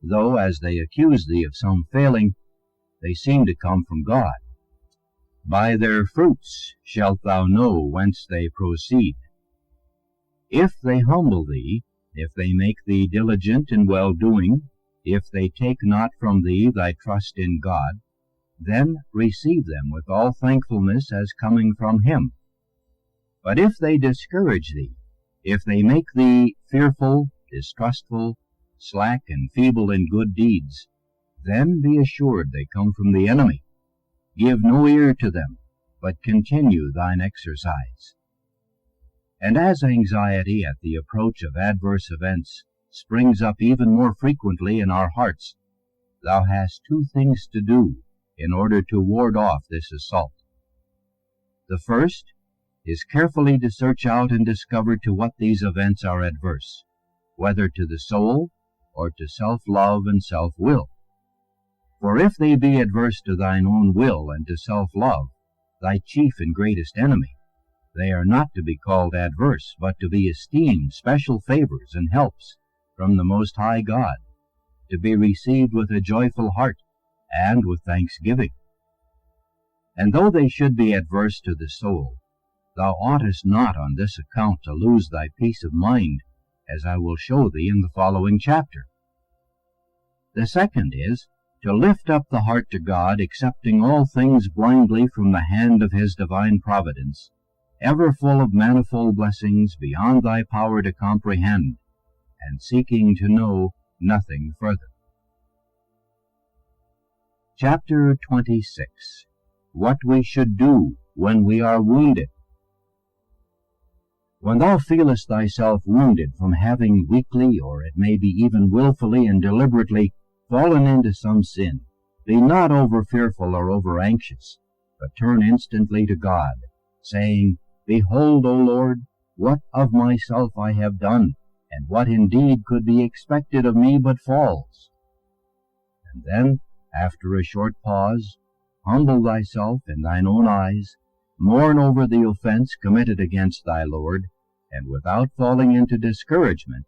though as they accuse thee of some failing, they seem to come from God. By their fruits shalt thou know whence they proceed. If they humble thee, if they make thee diligent in well-doing, if they take not from thee thy trust in God, then receive them with all thankfulness as coming from him. But if they discourage thee, if they make thee fearful, distrustful, slack and feeble in good deeds, then be assured they come from the enemy. Give no ear to them, but continue thine exercise. And as anxiety at the approach of adverse events springs up even more frequently in our hearts, thou hast two things to do in order to ward off this assault. The first is carefully to search out and discover to what these events are adverse, whether to the soul or to self-love and self-will. For if they be adverse to thine own will and to self-love, thy chief and greatest enemy, they are not to be called adverse, but to be esteemed special favors and helps from the Most High God, to be received with a joyful heart and with thanksgiving. And though they should be adverse to the soul, thou oughtest not on this account to lose thy peace of mind, as I will show thee in the following chapter. The second is, to lift up the heart to God, accepting all things blindly from the hand of his divine providence, ever full of manifold blessings beyond thy power to comprehend, and seeking to know nothing further. Chapter 26. What we should do when we are wounded. When thou feelest thyself wounded from having weakly, or it may be even wilfully and deliberately, fallen into some sin, be not over fearful or over anxious, but turn instantly to God, saying, Behold, O Lord, what of myself I have done, and what indeed could be expected of me but falls. And then, after a short pause, humble thyself in thine own eyes, mourn over the offense committed against thy Lord, and without falling into discouragement,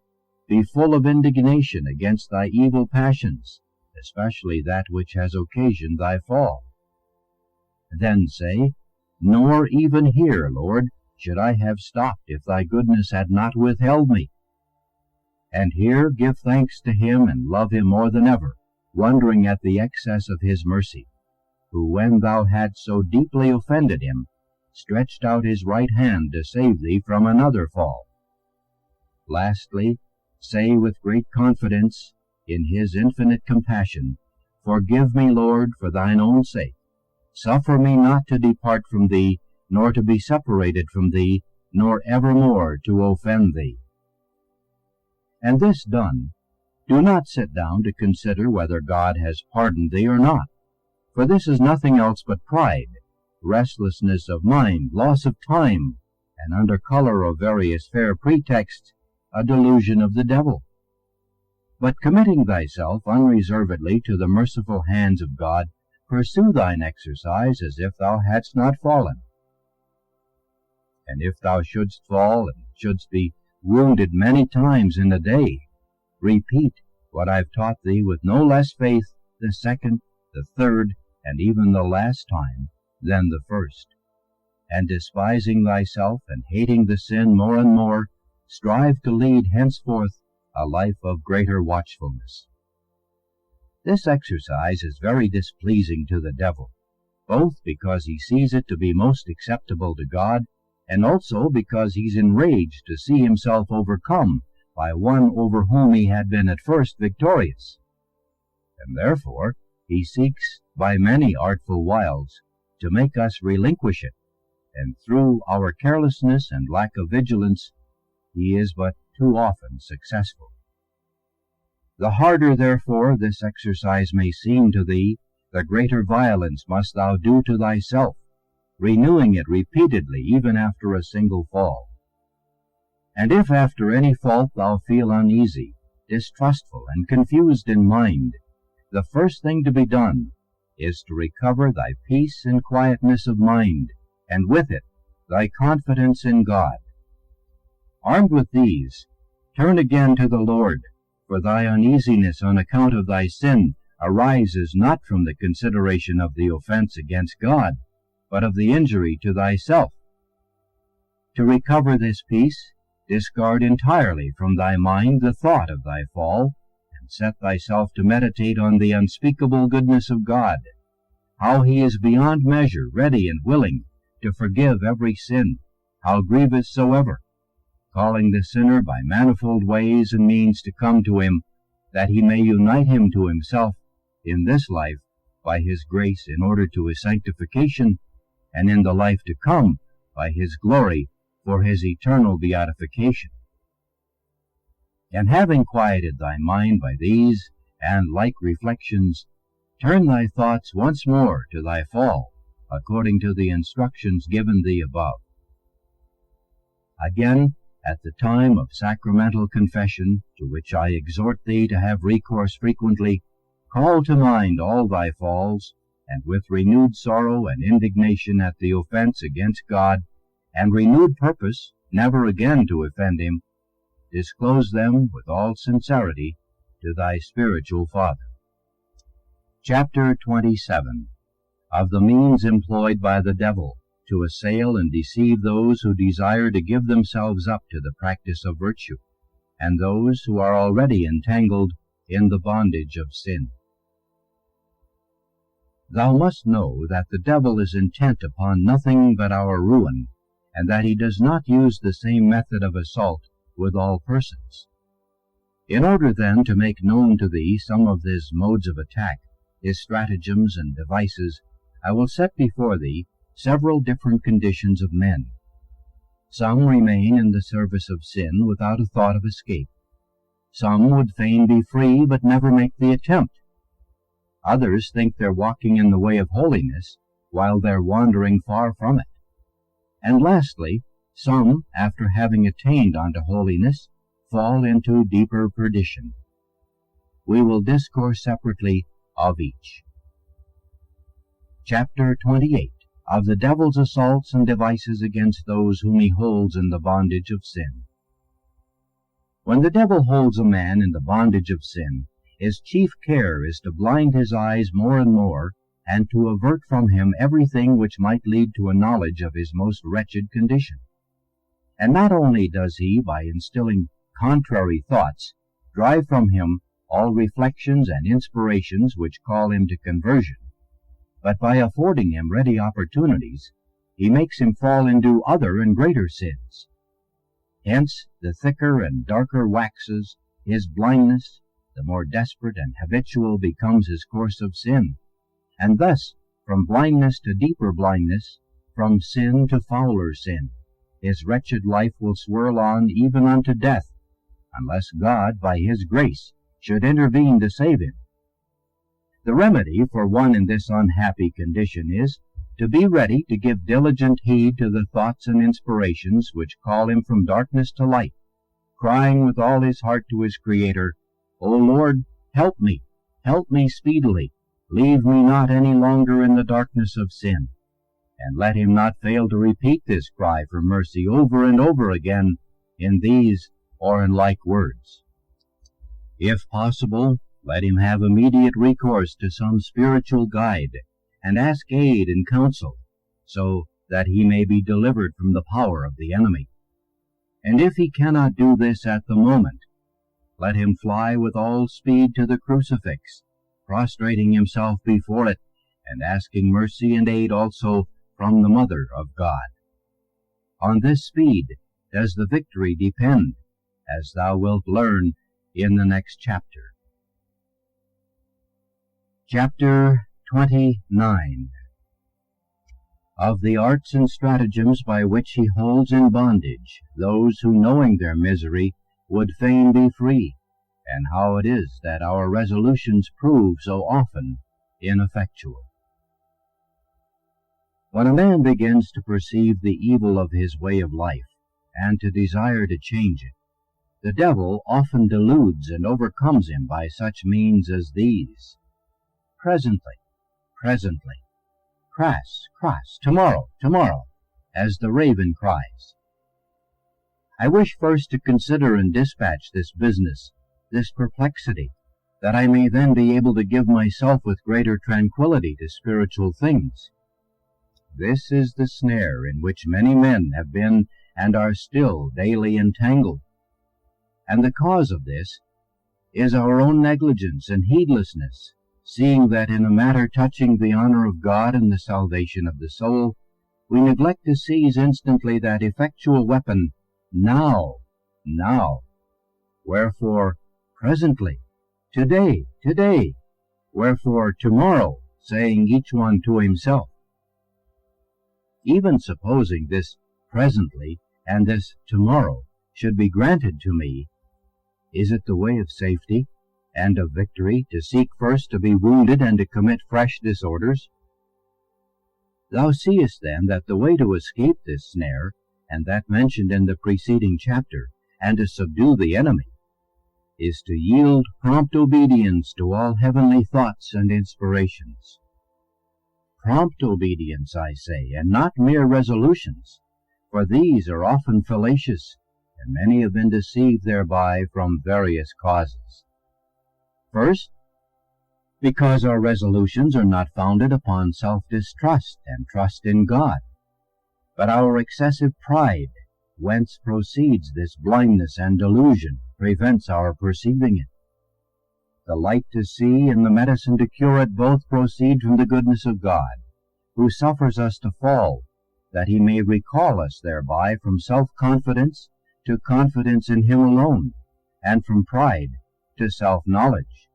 be full of indignation against thy evil passions, especially that which has occasioned thy fall. Then say, Nor even here, Lord, should I have stopped if thy goodness had not withheld me. And here give thanks to him and love him more than ever, wondering at the excess of his mercy, who, when thou hadst so deeply offended him, stretched out his right hand to save thee from another fall. Lastly, say with great confidence, in his infinite compassion, Forgive me, Lord, for thine own sake. Suffer me not to depart from thee, nor to be separated from thee, nor evermore to offend thee. And this done, do not sit down to consider whether God has pardoned thee or not, for this is nothing else but pride, restlessness of mind, loss of time, and under color of various fair pretexts, a delusion of the devil. But committing thyself unreservedly to the merciful hands of God, pursue thine exercise as if thou hadst not fallen. And if thou shouldst fall, and shouldst be wounded many times in a day, repeat what I've taught thee with no less faith the second, the third, and even the last time than the first. And despising thyself and hating the sin more and more, strive to lead henceforth a life of greater watchfulness. This exercise is very displeasing to the devil, both because he sees it to be most acceptable to God, and also because he's enraged to see himself overcome by one over whom he had been at first victorious. And therefore he seeks by many artful wiles to make us relinquish it, and through our carelessness and lack of vigilance he is but too often successful. The harder, therefore, this exercise may seem to thee, the greater violence must thou do to thyself, renewing it repeatedly even after a single fall. And if after any fault thou feel uneasy, distrustful, and confused in mind, the first thing to be done is to recover thy peace and quietness of mind, and with it thy confidence in God. Armed with these, turn again to the Lord, for thy uneasiness on account of thy sin arises not from the consideration of the offense against God, but of the injury to thyself. To recover this peace, discard entirely from thy mind the thought of thy fall, and set thyself to meditate on the unspeakable goodness of God, how he is beyond measure ready and willing to forgive every sin, how grievous soever, calling the sinner by manifold ways and means to come to him, that he may unite him to himself in this life by his grace in order to his sanctification, and in the life to come by his glory for his eternal beatification. And having quieted thy mind by these and like reflections, turn thy thoughts once more to thy fall, according to the instructions given thee above. Again, at the time of sacramental confession, to which I exhort thee to have recourse frequently, Call to mind all thy falls, and with renewed sorrow and indignation at the offense against God, and renewed purpose never again to offend him, disclose them with all sincerity to thy spiritual Father. Chapter 27. Of the means employed by the devil to assail and deceive those who desire to give themselves up to the practice of virtue, and those who are already entangled in the bondage of sin. Thou must know that the devil is intent upon nothing but our ruin, and that he does not use the same method of assault with all persons. In order then to make known to thee some of his modes of attack, his stratagems and devices, I will set before thee several different conditions of men. Some remain in the service of sin without a thought of escape. Some would fain be free, but never make the attempt. Others think they're walking in the way of holiness, while they're wandering far from it. And lastly, some, after having attained unto holiness, fall into deeper perdition. We will discourse separately of each. Chapter 28. Of the devil's assaults and devices against those whom he holds in the bondage of sin. When the devil holds a man in the bondage of sin, his chief care is to blind his eyes more and more, and to avert from him everything which might lead to a knowledge of his most wretched condition. And not only does he, by instilling contrary thoughts, drive from him all reflections and inspirations which call him to conversion, but by affording him ready opportunities, he makes him fall into other and greater sins. Hence, the thicker and darker waxes his blindness, the more desperate and habitual becomes his course of sin, and thus, from blindness to deeper blindness, from sin to fouler sin, his wretched life will swirl on even unto death, unless God, by his grace, should intervene to save him. The remedy for one in this unhappy condition is to be ready to give diligent heed to the thoughts and inspirations which call him from darkness to light, crying with all his heart to his Creator, O Lord, help me speedily, leave me not any longer in the darkness of sin. And let him not fail to repeat this cry for mercy over and over again in these or in like words. If possible, let him have immediate recourse to some spiritual guide, and ask aid and counsel, so that he may be delivered from the power of the enemy. And if he cannot do this at the moment, let him fly with all speed to the crucifix, prostrating himself before it, and asking mercy and aid also from the Mother of God. On this speed does the victory depend, as thou wilt learn in the next chapter. Chapter 29. Of the arts and stratagems by which he holds in bondage those who, knowing their misery, would fain be free, and how it is that our resolutions prove so often ineffectual. When a man begins to perceive the evil of his way of life, and to desire to change it, the devil often deludes and overcomes him by such means as these. Presently, crass, tomorrow, as the raven cries. I wish first to consider and dispatch this business, this perplexity, that I may then be able to give myself with greater tranquillity to spiritual things. This is the snare in which many men have been and are still daily entangled. And the cause of this is our own negligence and heedlessness, seeing that in a matter touching the honor of God and the salvation of the soul, we neglect to seize instantly that effectual weapon, now. Wherefore, presently, today, wherefore, tomorrow, saying each one to himself. Even supposing this presently and this tomorrow should be granted to me, is it the way of safety and of victory to seek first to be wounded and to commit fresh disorders? Thou seest then that the way to escape this snare, and that mentioned in the preceding chapter, and to subdue the enemy, is to yield prompt obedience to all heavenly thoughts and inspirations. Prompt obedience, I say, and not mere resolutions, for these are often fallacious, and many have been deceived thereby from various causes. First, because our resolutions are not founded upon self-distrust and trust in God, but our excessive pride, whence proceeds this blindness and delusion, prevents our perceiving it. The light to see and the medicine to cure it both proceed from the goodness of God, who suffers us to fall, that he may recall us thereby from self-confidence to confidence in him alone, and from pride to self-knowledge.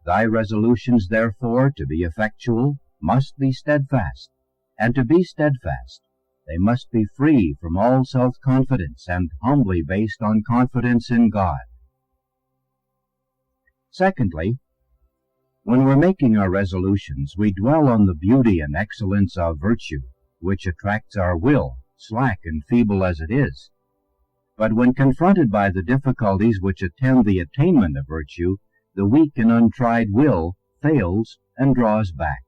Thy resolutions, therefore, to be effectual, must be steadfast, and to be steadfast, they must be free from all self-confidence and humbly based on confidence in God. Secondly, when we're making our resolutions, we dwell on the beauty and excellence of virtue, which attracts our will, slack and feeble as it is. But when confronted by the difficulties which attend the attainment of virtue, the weak and untried will fails and draws back.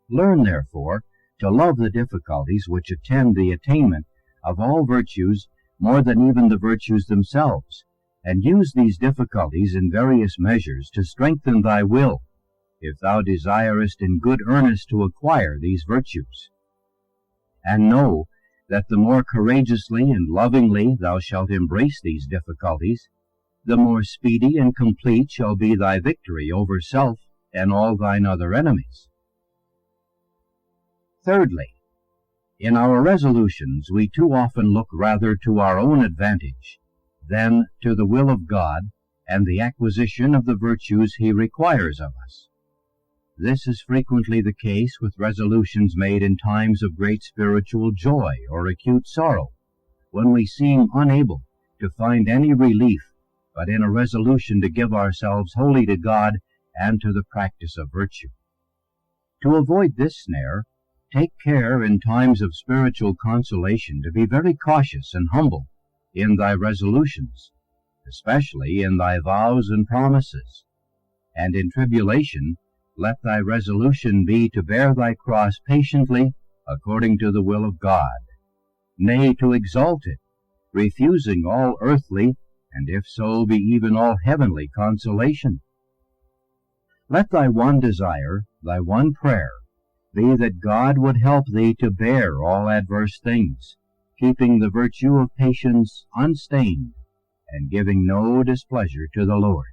Learn, therefore, to love the difficulties which attend the attainment of all virtues more than even the virtues themselves, and use these difficulties in various measures to strengthen thy will, if thou desirest in good earnest to acquire these virtues. And know that the more courageously and lovingly thou shalt embrace these difficulties, the more speedy and complete shall be thy victory over self and all thine other enemies. Thirdly, in our resolutions we too often look rather to our own advantage than to the will of God and the acquisition of the virtues he requires of us. This is frequently the case with resolutions made in times of great spiritual joy or acute sorrow, when we seem unable to find any relief but in a resolution to give ourselves wholly to God and to the practice of virtue. To avoid this snare, take care in times of spiritual consolation to be very cautious and humble in thy resolutions, especially in thy vows and promises. And in tribulation, let thy resolution be to bear thy cross patiently according to the will of God, nay, to exalt it, refusing all earthly, and if so be even all heavenly consolation. Let thy one desire, thy one prayer, be that God would help thee to bear all adverse things, keeping the virtue of patience unstained, and giving no displeasure to the Lord.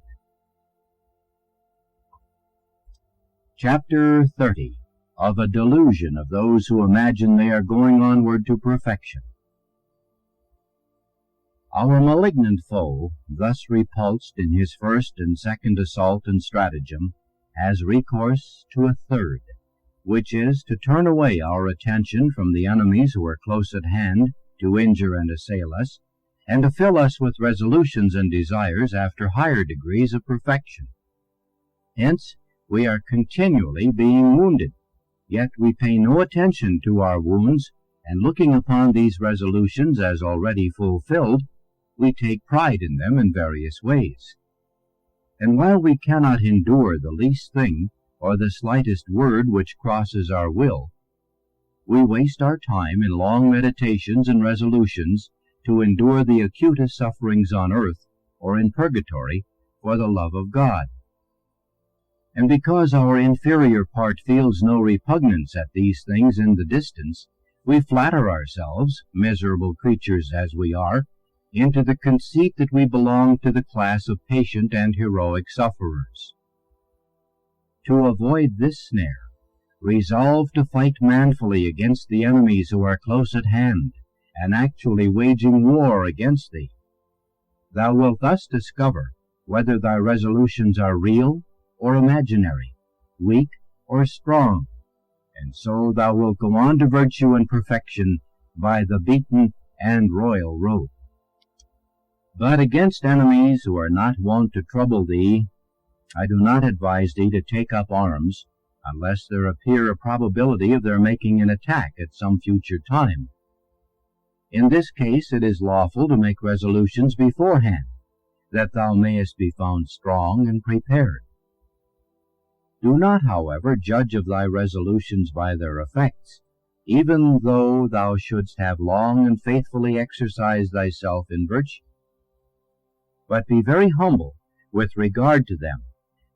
Chapter 30. Of a delusion of those who imagine they are going onward to perfection. Our malignant foe, thus repulsed in his first and second assault and stratagem, has recourse to a third, which is to turn away our attention from the enemies who are close at hand to injure and assail us, and to fill us with resolutions and desires after higher degrees of perfection. Hence, we are continually being wounded, yet we pay no attention to our wounds, and looking upon these resolutions as already fulfilled, we take pride in them in various ways. And while we cannot endure the least thing, or the slightest word which crosses our will, we waste our time in long meditations and resolutions to endure the acutest sufferings on earth or in purgatory for the love of God. And because our inferior part feels no repugnance at these things in the distance, we flatter ourselves, miserable creatures as we are, into the conceit that we belong to the class of patient and heroic sufferers. To avoid this snare, resolve to fight manfully against the enemies who are close at hand, and actually waging war against thee. Thou wilt thus discover whether thy resolutions are real or imaginary, weak or strong, and so thou wilt go on to virtue and perfection by the beaten and royal road. But against enemies who are not wont to trouble thee, I do not advise thee to take up arms, unless there appear a probability of their making an attack at some future time. In this case it is lawful to make resolutions beforehand, that thou mayest be found strong and prepared. Do not, however, judge of thy resolutions by their effects, even though thou shouldst have long and faithfully exercised thyself in virtue. But be very humble with regard to them.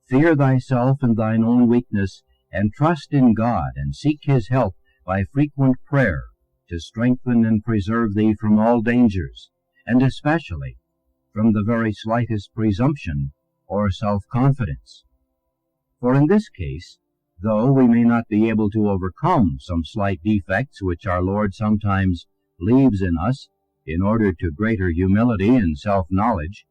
Fear thyself and thine own weakness, and trust in God, and seek his help by frequent prayer to strengthen and preserve thee from all dangers, and especially from the very slightest presumption or self-confidence. For in this case, though we may not be able to overcome some slight defects which our Lord sometimes leaves in us in order to greater humility and self-knowledge,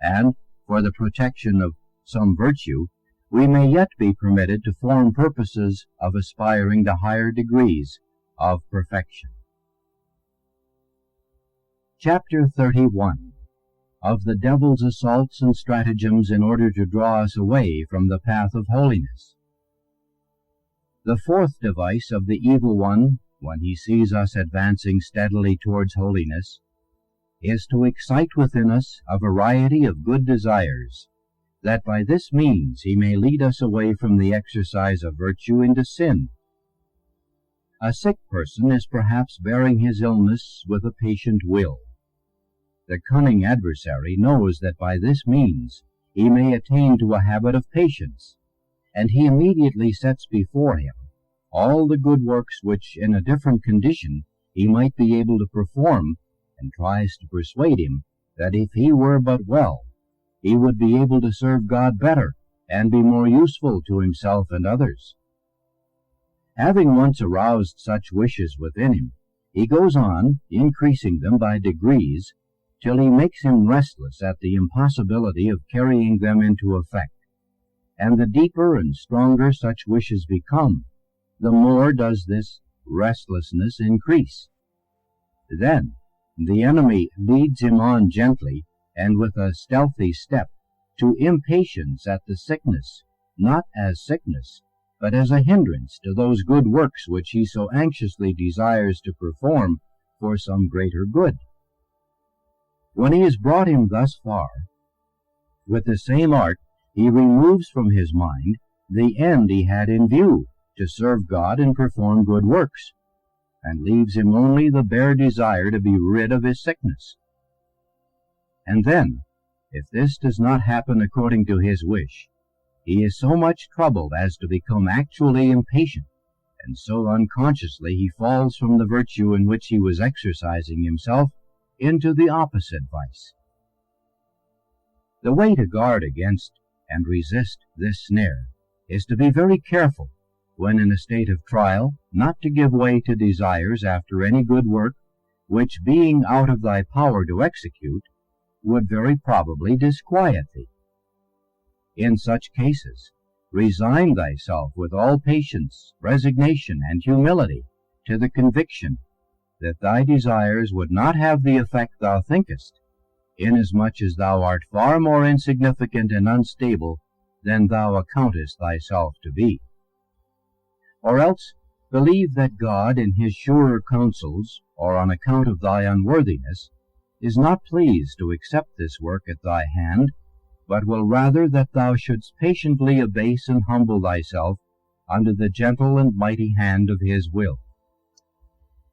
and for the protection of some virtue, we may yet be permitted to form purposes of aspiring to higher degrees of perfection. Chapter 31. Of the devil's assaults and stratagems in order to draw us away from the path of holiness. The fourth device of the evil one, when he sees us advancing steadily towards holiness, is to excite within us a variety of good desires, that by this means he may lead us away from the exercise of virtue into sin. A sick person is perhaps bearing his illness with a patient will. The cunning adversary knows that by this means he may attain to a habit of patience, and he immediately sets before him all the good works which in a different condition he might be able to perform, and tries to persuade him that if he were but well, he would be able to serve God better and be more useful to himself and others. Having once aroused such wishes within him, he goes on increasing them by degrees till he makes him restless at the impossibility of carrying them into effect. And the deeper and stronger such wishes become, the more does this restlessness increase. Then the enemy leads him on gently and with a stealthy step to impatience at the sickness, not as sickness, but as a hindrance to those good works which he so anxiously desires to perform for some greater good. When he has brought him thus far, with the same art he removes from his mind the end he had in view, to serve God and perform good works, and leaves him only the bare desire to be rid of his sickness. And then, if this does not happen according to his wish, he is so much troubled as to become actually impatient, and so unconsciously he falls from the virtue in which he was exercising himself into the opposite vice. The way to guard against and resist this snare is to be very careful, when in a state of trial, not to give way to desires after any good work, which being out of thy power to execute, would very probably disquiet thee. In such cases, resign thyself with all patience, resignation, and humility to the conviction that thy desires would not have the effect thou thinkest, inasmuch as thou art far more insignificant and unstable than thou accountest thyself to be. Or else believe that God in his surer counsels, or on account of thy unworthiness, is not pleased to accept this work at thy hand, but will rather that thou shouldst patiently abase and humble thyself under the gentle and mighty hand of his will.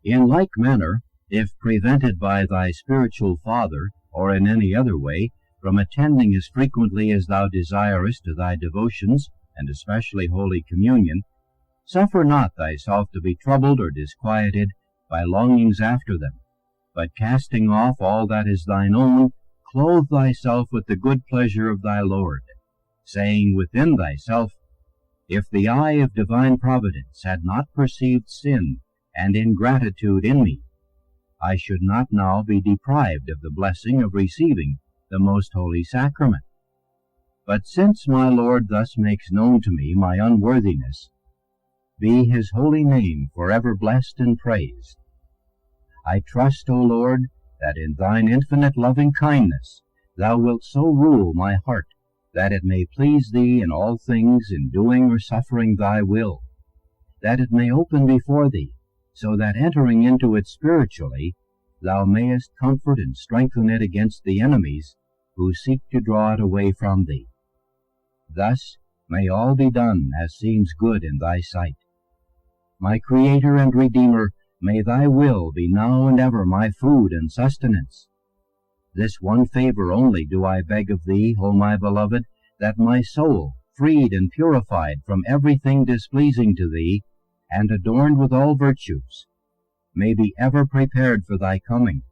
In like manner, if prevented by thy spiritual father, or in any other way, from attending as frequently as thou desirest to thy devotions, and especially Holy Communion, suffer not thyself to be troubled or disquieted by longings after them, but casting off all that is thine own, clothe thyself with the good pleasure of thy Lord, saying within thyself, if the eye of divine providence had not perceived sin and ingratitude in me, I should not now be deprived of the blessing of receiving the most holy sacrament. But since my Lord thus makes known to me my unworthiness, be his holy name forever blessed and praised. I trust, O Lord, that in thine infinite loving kindness thou wilt so rule my heart, that it may please thee in all things in doing or suffering thy will, that it may open before thee, so that entering into it spiritually, thou mayest comfort and strengthen it against the enemies who seek to draw it away from thee. Thus may all be done as seems good in thy sight. My Creator and Redeemer, may thy will be now and ever my food and sustenance. This one favor only do I beg of thee, O my beloved, that my soul, freed and purified from everything displeasing to thee, and adorned with all virtues, may be ever prepared for thy coming,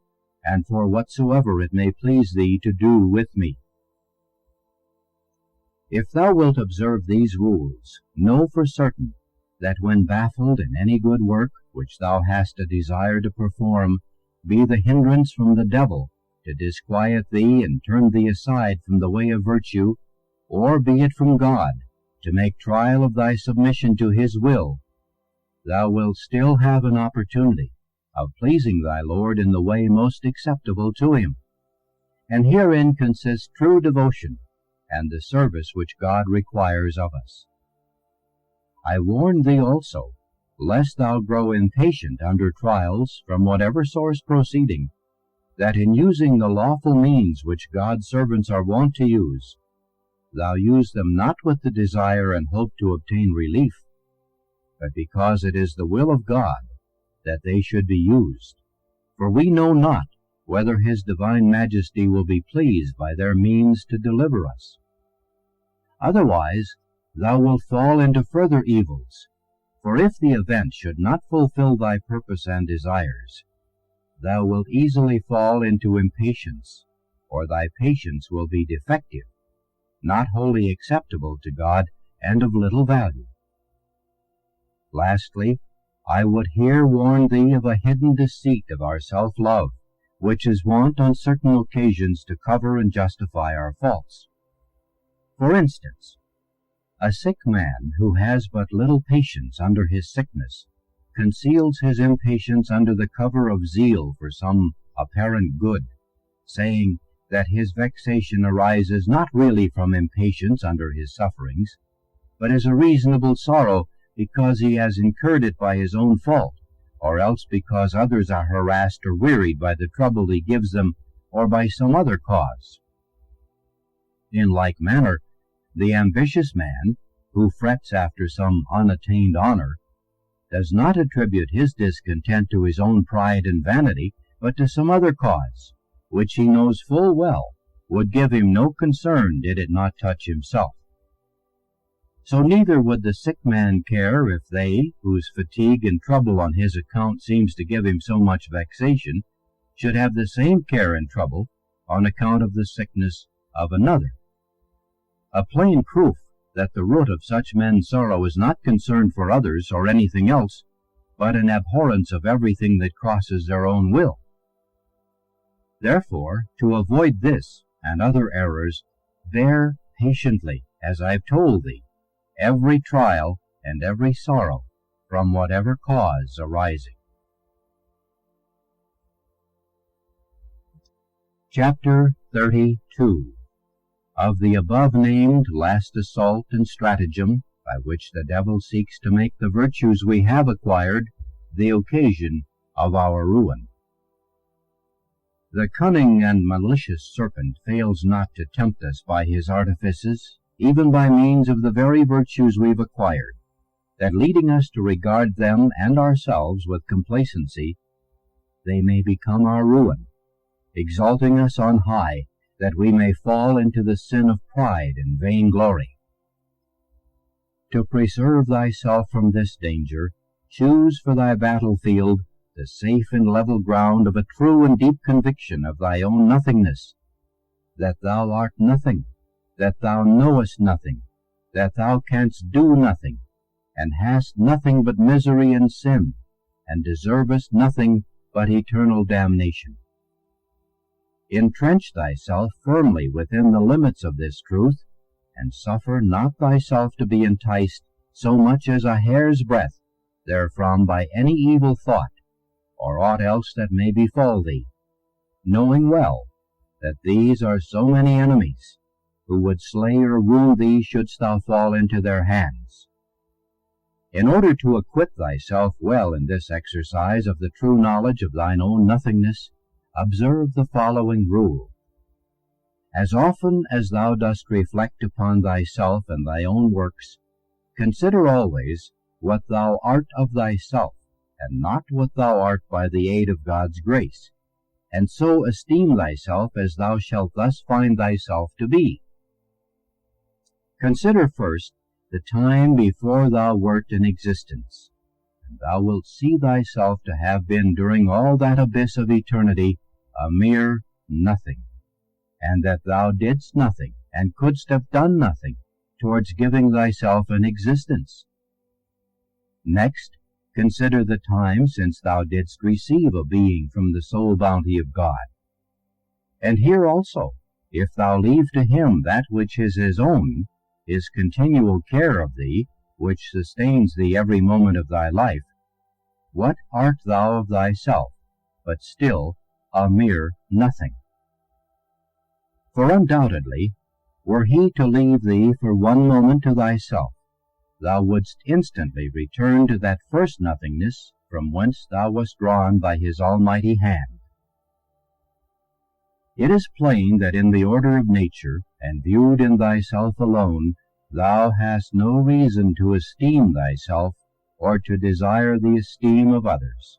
and for whatsoever it may please thee to do with me. If thou wilt observe these rules, know for certain that when baffled in any good work which thou hast a desire to perform, be the hindrance from the devil to disquiet thee and turn thee aside from the way of virtue, or be it from God to make trial of thy submission to his will, thou wilt still have an opportunity of pleasing thy Lord in the way most acceptable to him. And herein consists true devotion and the service which God requires of us. I warn thee also, lest thou grow impatient under trials from whatever source proceeding, that in using the lawful means which God's servants are wont to use, thou use them not with the desire and hope to obtain relief, but because it is the will of God that they should be used. For we know not whether his divine majesty will be pleased by their means to deliver us. Otherwise thou wilt fall into further evils, for if the event should not fulfill thy purpose and desires, thou wilt easily fall into impatience, or thy patience will be defective, not wholly acceptable to God, and of little value. Lastly, I would here warn thee of a hidden deceit of our self-love, which is wont on certain occasions to cover and justify our faults. For instance, a sick man who has but little patience under his sickness conceals his impatience under the cover of zeal for some apparent good, saying that his vexation arises not really from impatience under his sufferings, but is a reasonable sorrow because he has incurred it by his own fault, or else because others are harassed or wearied by the trouble he gives them, or by some other cause. In like manner, the ambitious man, who frets after some unattained honor, does not attribute his discontent to his own pride and vanity, but to some other cause, which he knows full well would give him no concern did it not touch himself. So neither would the sick man care if they, whose fatigue and trouble on his account seems to give him so much vexation, should have the same care and trouble on account of the sickness of another. A plain proof that the root of such men's sorrow is not concern for others or anything else, but an abhorrence of everything that crosses their own will. Therefore, to avoid this and other errors, bear patiently, as I've told thee, every trial and every sorrow, from whatever cause arising. Chapter 32. Of the above-named last assault and stratagem, by which the devil seeks to make the virtues we have acquired the occasion of our ruin. The cunning and malicious serpent fails not to tempt us by his artifices, even by means of the very virtues we've acquired, that leading us to regard them and ourselves with complacency, they may become our ruin, exalting us on high, that we may fall into the sin of pride and vainglory. To preserve thyself from this danger, choose for thy battlefield the safe and level ground of a true and deep conviction of thy own nothingness, that thou art nothing, that thou knowest nothing, that thou canst do nothing, and hast nothing but misery and sin, and deservest nothing but eternal damnation. Entrench thyself firmly within the limits of this truth, and suffer not thyself to be enticed so much as a hair's breadth therefrom by any evil thought, or aught else that may befall thee, knowing well that these are so many enemies, who would slay or wound thee shouldst thou fall into their hands. In order to acquit thyself well in this exercise of the true knowledge of thine own nothingness, observe the following rule. As often as thou dost reflect upon thyself and thy own works, consider always what thou art of thyself, and not what thou art by the aid of God's grace, and so esteem thyself as thou shalt thus find thyself to be. Consider first the time before thou wert in existence, and thou wilt see thyself to have been during all that abyss of eternity a mere nothing, and that thou didst nothing, and couldst have done nothing, towards giving thyself an existence. Next, consider the time since thou didst receive a being from the sole bounty of God. And here also, if thou leave to him that which is his own, his continual care of thee, which sustains thee every moment of thy life, what art thou of thyself, but still a mere nothing? For undoubtedly, were he to leave thee for one moment to thyself, thou wouldst instantly return to that first nothingness from whence thou wast drawn by his almighty hand. It is plain that in the order of nature, and viewed in thyself alone, thou hast no reason to esteem thyself, or to desire the esteem of others.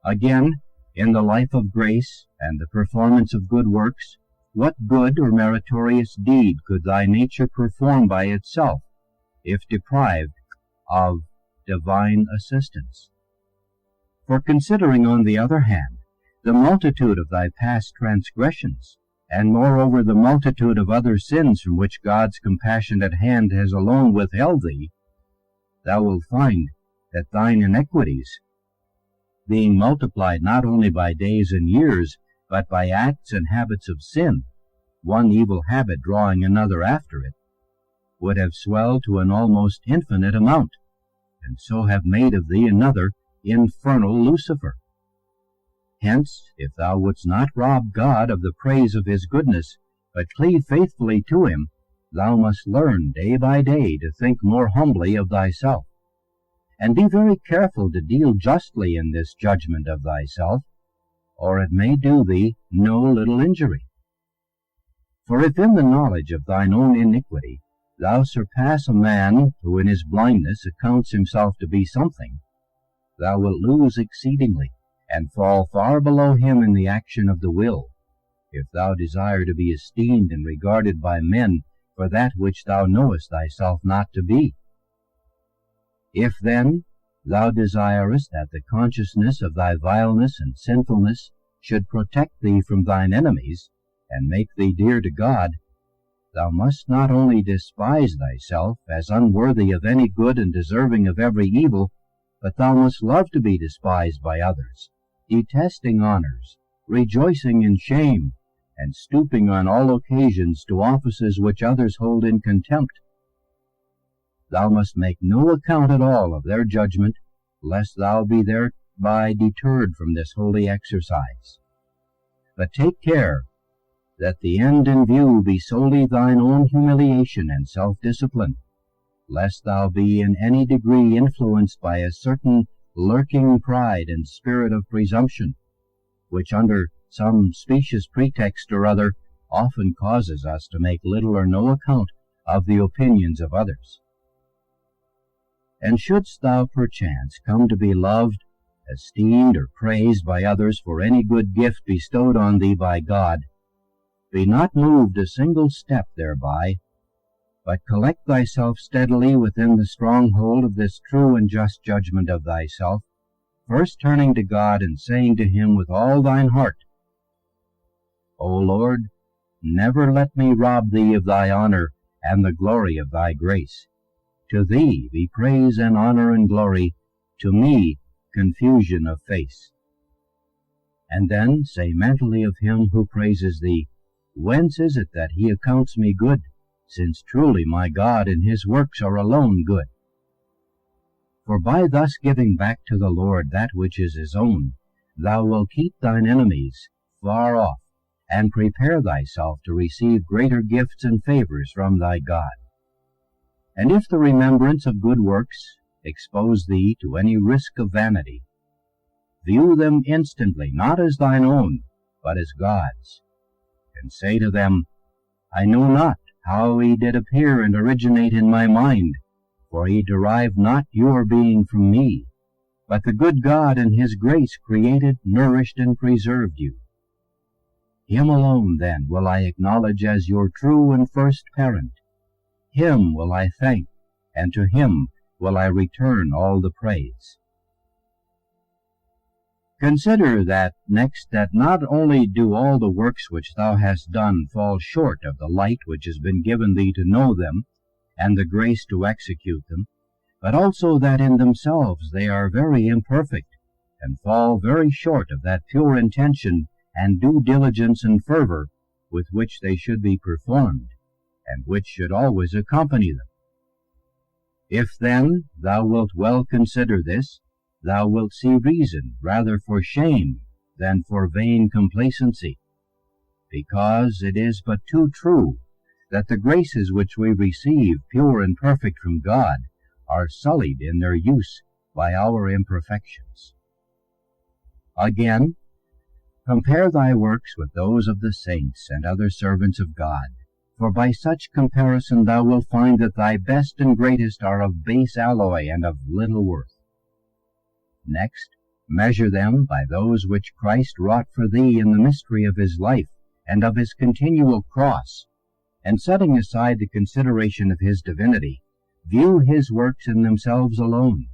Again, in the life of grace and the performance of good works, what good or meritorious deed could thy nature perform by itself, if deprived of divine assistance? For considering, on the other hand, the multitude of thy past transgressions, and moreover the multitude of other sins from which God's compassionate hand has alone withheld thee, thou wilt find that thine iniquities, being multiplied not only by days and years, but by acts and habits of sin, one evil habit drawing another after it, would have swelled to an almost infinite amount, and so have made of thee another infernal Lucifer. Hence, if thou wouldst not rob God of the praise of his goodness, but cleave faithfully to him, thou must learn day by day to think more humbly of thyself, and be very careful to deal justly in this judgment of thyself, or it may do thee no little injury. For if in the knowledge of thine own iniquity thou surpass a man who in his blindness accounts himself to be something, thou wilt lose exceedingly, and fall far below him in the action of the will, if thou desire to be esteemed and regarded by men for that which thou knowest thyself not to be. If then thou desirest that the consciousness of thy vileness and sinfulness should protect thee from thine enemies, and make thee dear to God, thou must not only despise thyself as unworthy of any good and deserving of every evil, but thou must love to be despised by others, detesting honors, rejoicing in shame, and stooping on all occasions to offices which others hold in contempt. Thou must make no account at all of their judgment, lest thou be thereby deterred from this holy exercise. But take care that the end in view be solely thine own humiliation and self-discipline, lest thou be in any degree influenced by a certain lurking pride and spirit of presumption, which under some specious pretext or other often causes us to make little or no account of the opinions of others. And shouldst thou perchance come to be loved, esteemed, or praised by others for any good gift bestowed on thee by God, be not moved a single step thereby, but collect thyself steadily within the stronghold of this true and just judgment of thyself, first turning to God and saying to him with all thine heart, O Lord, never let me rob thee of thy honor and the glory of thy grace. To thee be praise and honor and glory, to me confusion of face. And then say mentally of him who praises thee, Whence is it that he accounts me good, since truly my God and his works are alone good? For by thus giving back to the Lord that which is his own, thou wilt keep thine enemies far off, and prepare thyself to receive greater gifts and favors from thy God. And if the remembrance of good works expose thee to any risk of vanity, view them instantly, not as thine own, but as God's. and say to them, I know not how he did appear and originate in my mind, for he derived not your being from me, but the good God in his grace created, nourished, and preserved you. Him alone, then, will I acknowledge as your true and first parent. Him will I thank, and to him will I return all the praise. Consider that next, that not only do all the works which thou hast done fall short of the light which has been given thee to know them, and the grace to execute them, but also that in themselves they are very imperfect, and fall very short of that pure intention and due diligence and fervor with which they should be performed, and which should always accompany them. If then thou wilt well consider this, thou wilt see reason rather for shame than for vain complacency, because it is but too true that the graces which we receive pure and perfect from God are sullied in their use by our imperfections. Again, compare thy works with those of the saints and other servants of God, for by such comparison thou wilt find that thy best and greatest are of base alloy and of little worth. Next, measure them by those which Christ wrought for thee in the mystery of his life and of his continual cross, and setting aside the consideration of his divinity, view his works in themselves alone.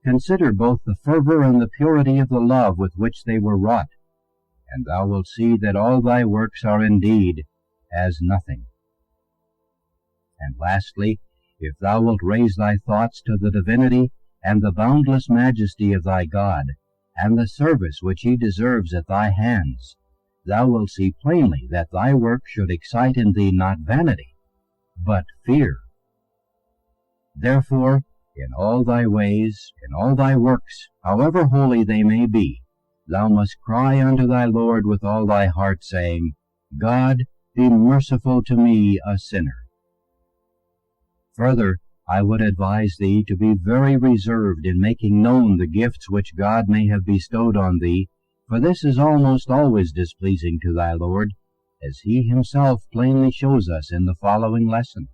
Consider both the fervor and the purity of the love with which they were wrought, and thou wilt see that all thy works are indeed as nothing. And lastly, if thou wilt raise thy thoughts to the divinity and the boundless majesty of thy God, and the service which he deserves at thy hands, thou wilt see plainly that thy work should excite in thee not vanity, but fear. Therefore, in all thy ways, in all thy works, however holy they may be, thou must cry unto thy Lord with all thy heart, saying, God, be merciful to me, a sinner. Further, I would advise thee to be very reserved in making known the gifts which God may have bestowed on thee, for this is almost always displeasing to thy Lord, as he himself plainly shows us in the following lesson.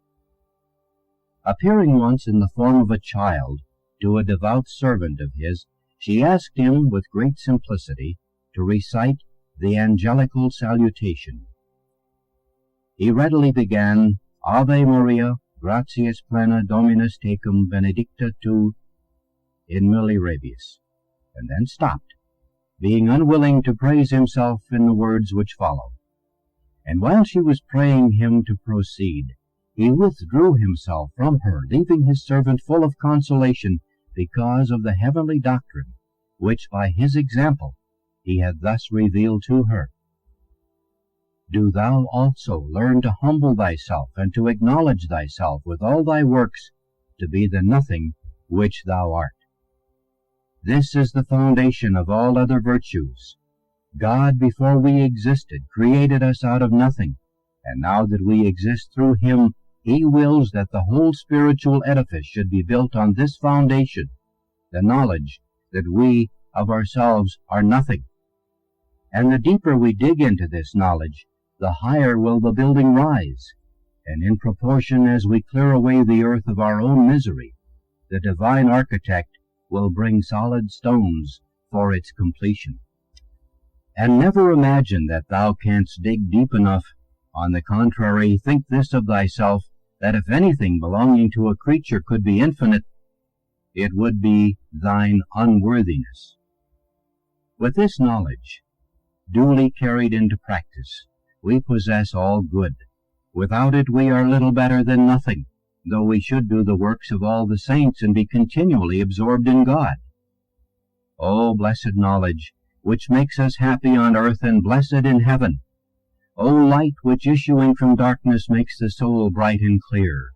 Appearing once in the form of a child to a devout servant of his, she asked him with great simplicity to recite the angelical salutation. He readily began, Ave Maria, gratias plena Dominus tecum, benedicta tu in mulieribus, and then stopped, being unwilling to praise himself in the words which follow. And while she was praying him to proceed, he withdrew himself from her, leaving his servant full of consolation because of the heavenly doctrine, which by his example he had thus revealed to her. Do thou also learn to humble thyself, and to acknowledge thyself with all thy works to be the nothing which thou art. This is the foundation of all other virtues. God, before we existed, created us out of nothing, and now that we exist through him, he wills that the whole spiritual edifice should be built on this foundation, the knowledge that we of ourselves are nothing. And the deeper we dig into this knowledge, the higher will the building rise, and in proportion as we clear away the earth of our own misery, the divine architect will bring solid stones for its completion. And never imagine that thou canst dig deep enough. On the contrary, think this of thyself, that if anything belonging to a creature could be infinite, it would be thine unworthiness. With this knowledge, duly carried into practice, we possess all good. Without it we are little better than nothing, though we should do the works of all the saints and be continually absorbed in God. O blessed knowledge, which makes us happy on earth and blessed in heaven! O light which issuing from darkness makes the soul bright and clear!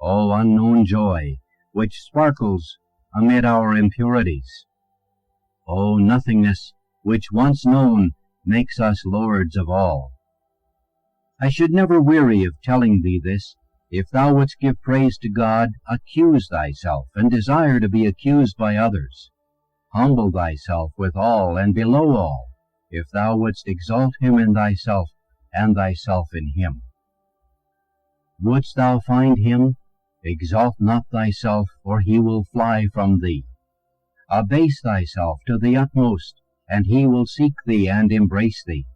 O unknown joy, which sparkles amid our impurities! O nothingness, which once known makes us lords of all! I should never weary of telling thee this. If thou wouldst give praise to God, accuse thyself, and desire to be accused by others. Humble thyself with all and below all, if thou wouldst exalt him in thyself, and thyself in him. Wouldst thou find him? Exalt not thyself, or he will fly from thee. Abase thyself to the utmost, and he will seek thee and embrace thee.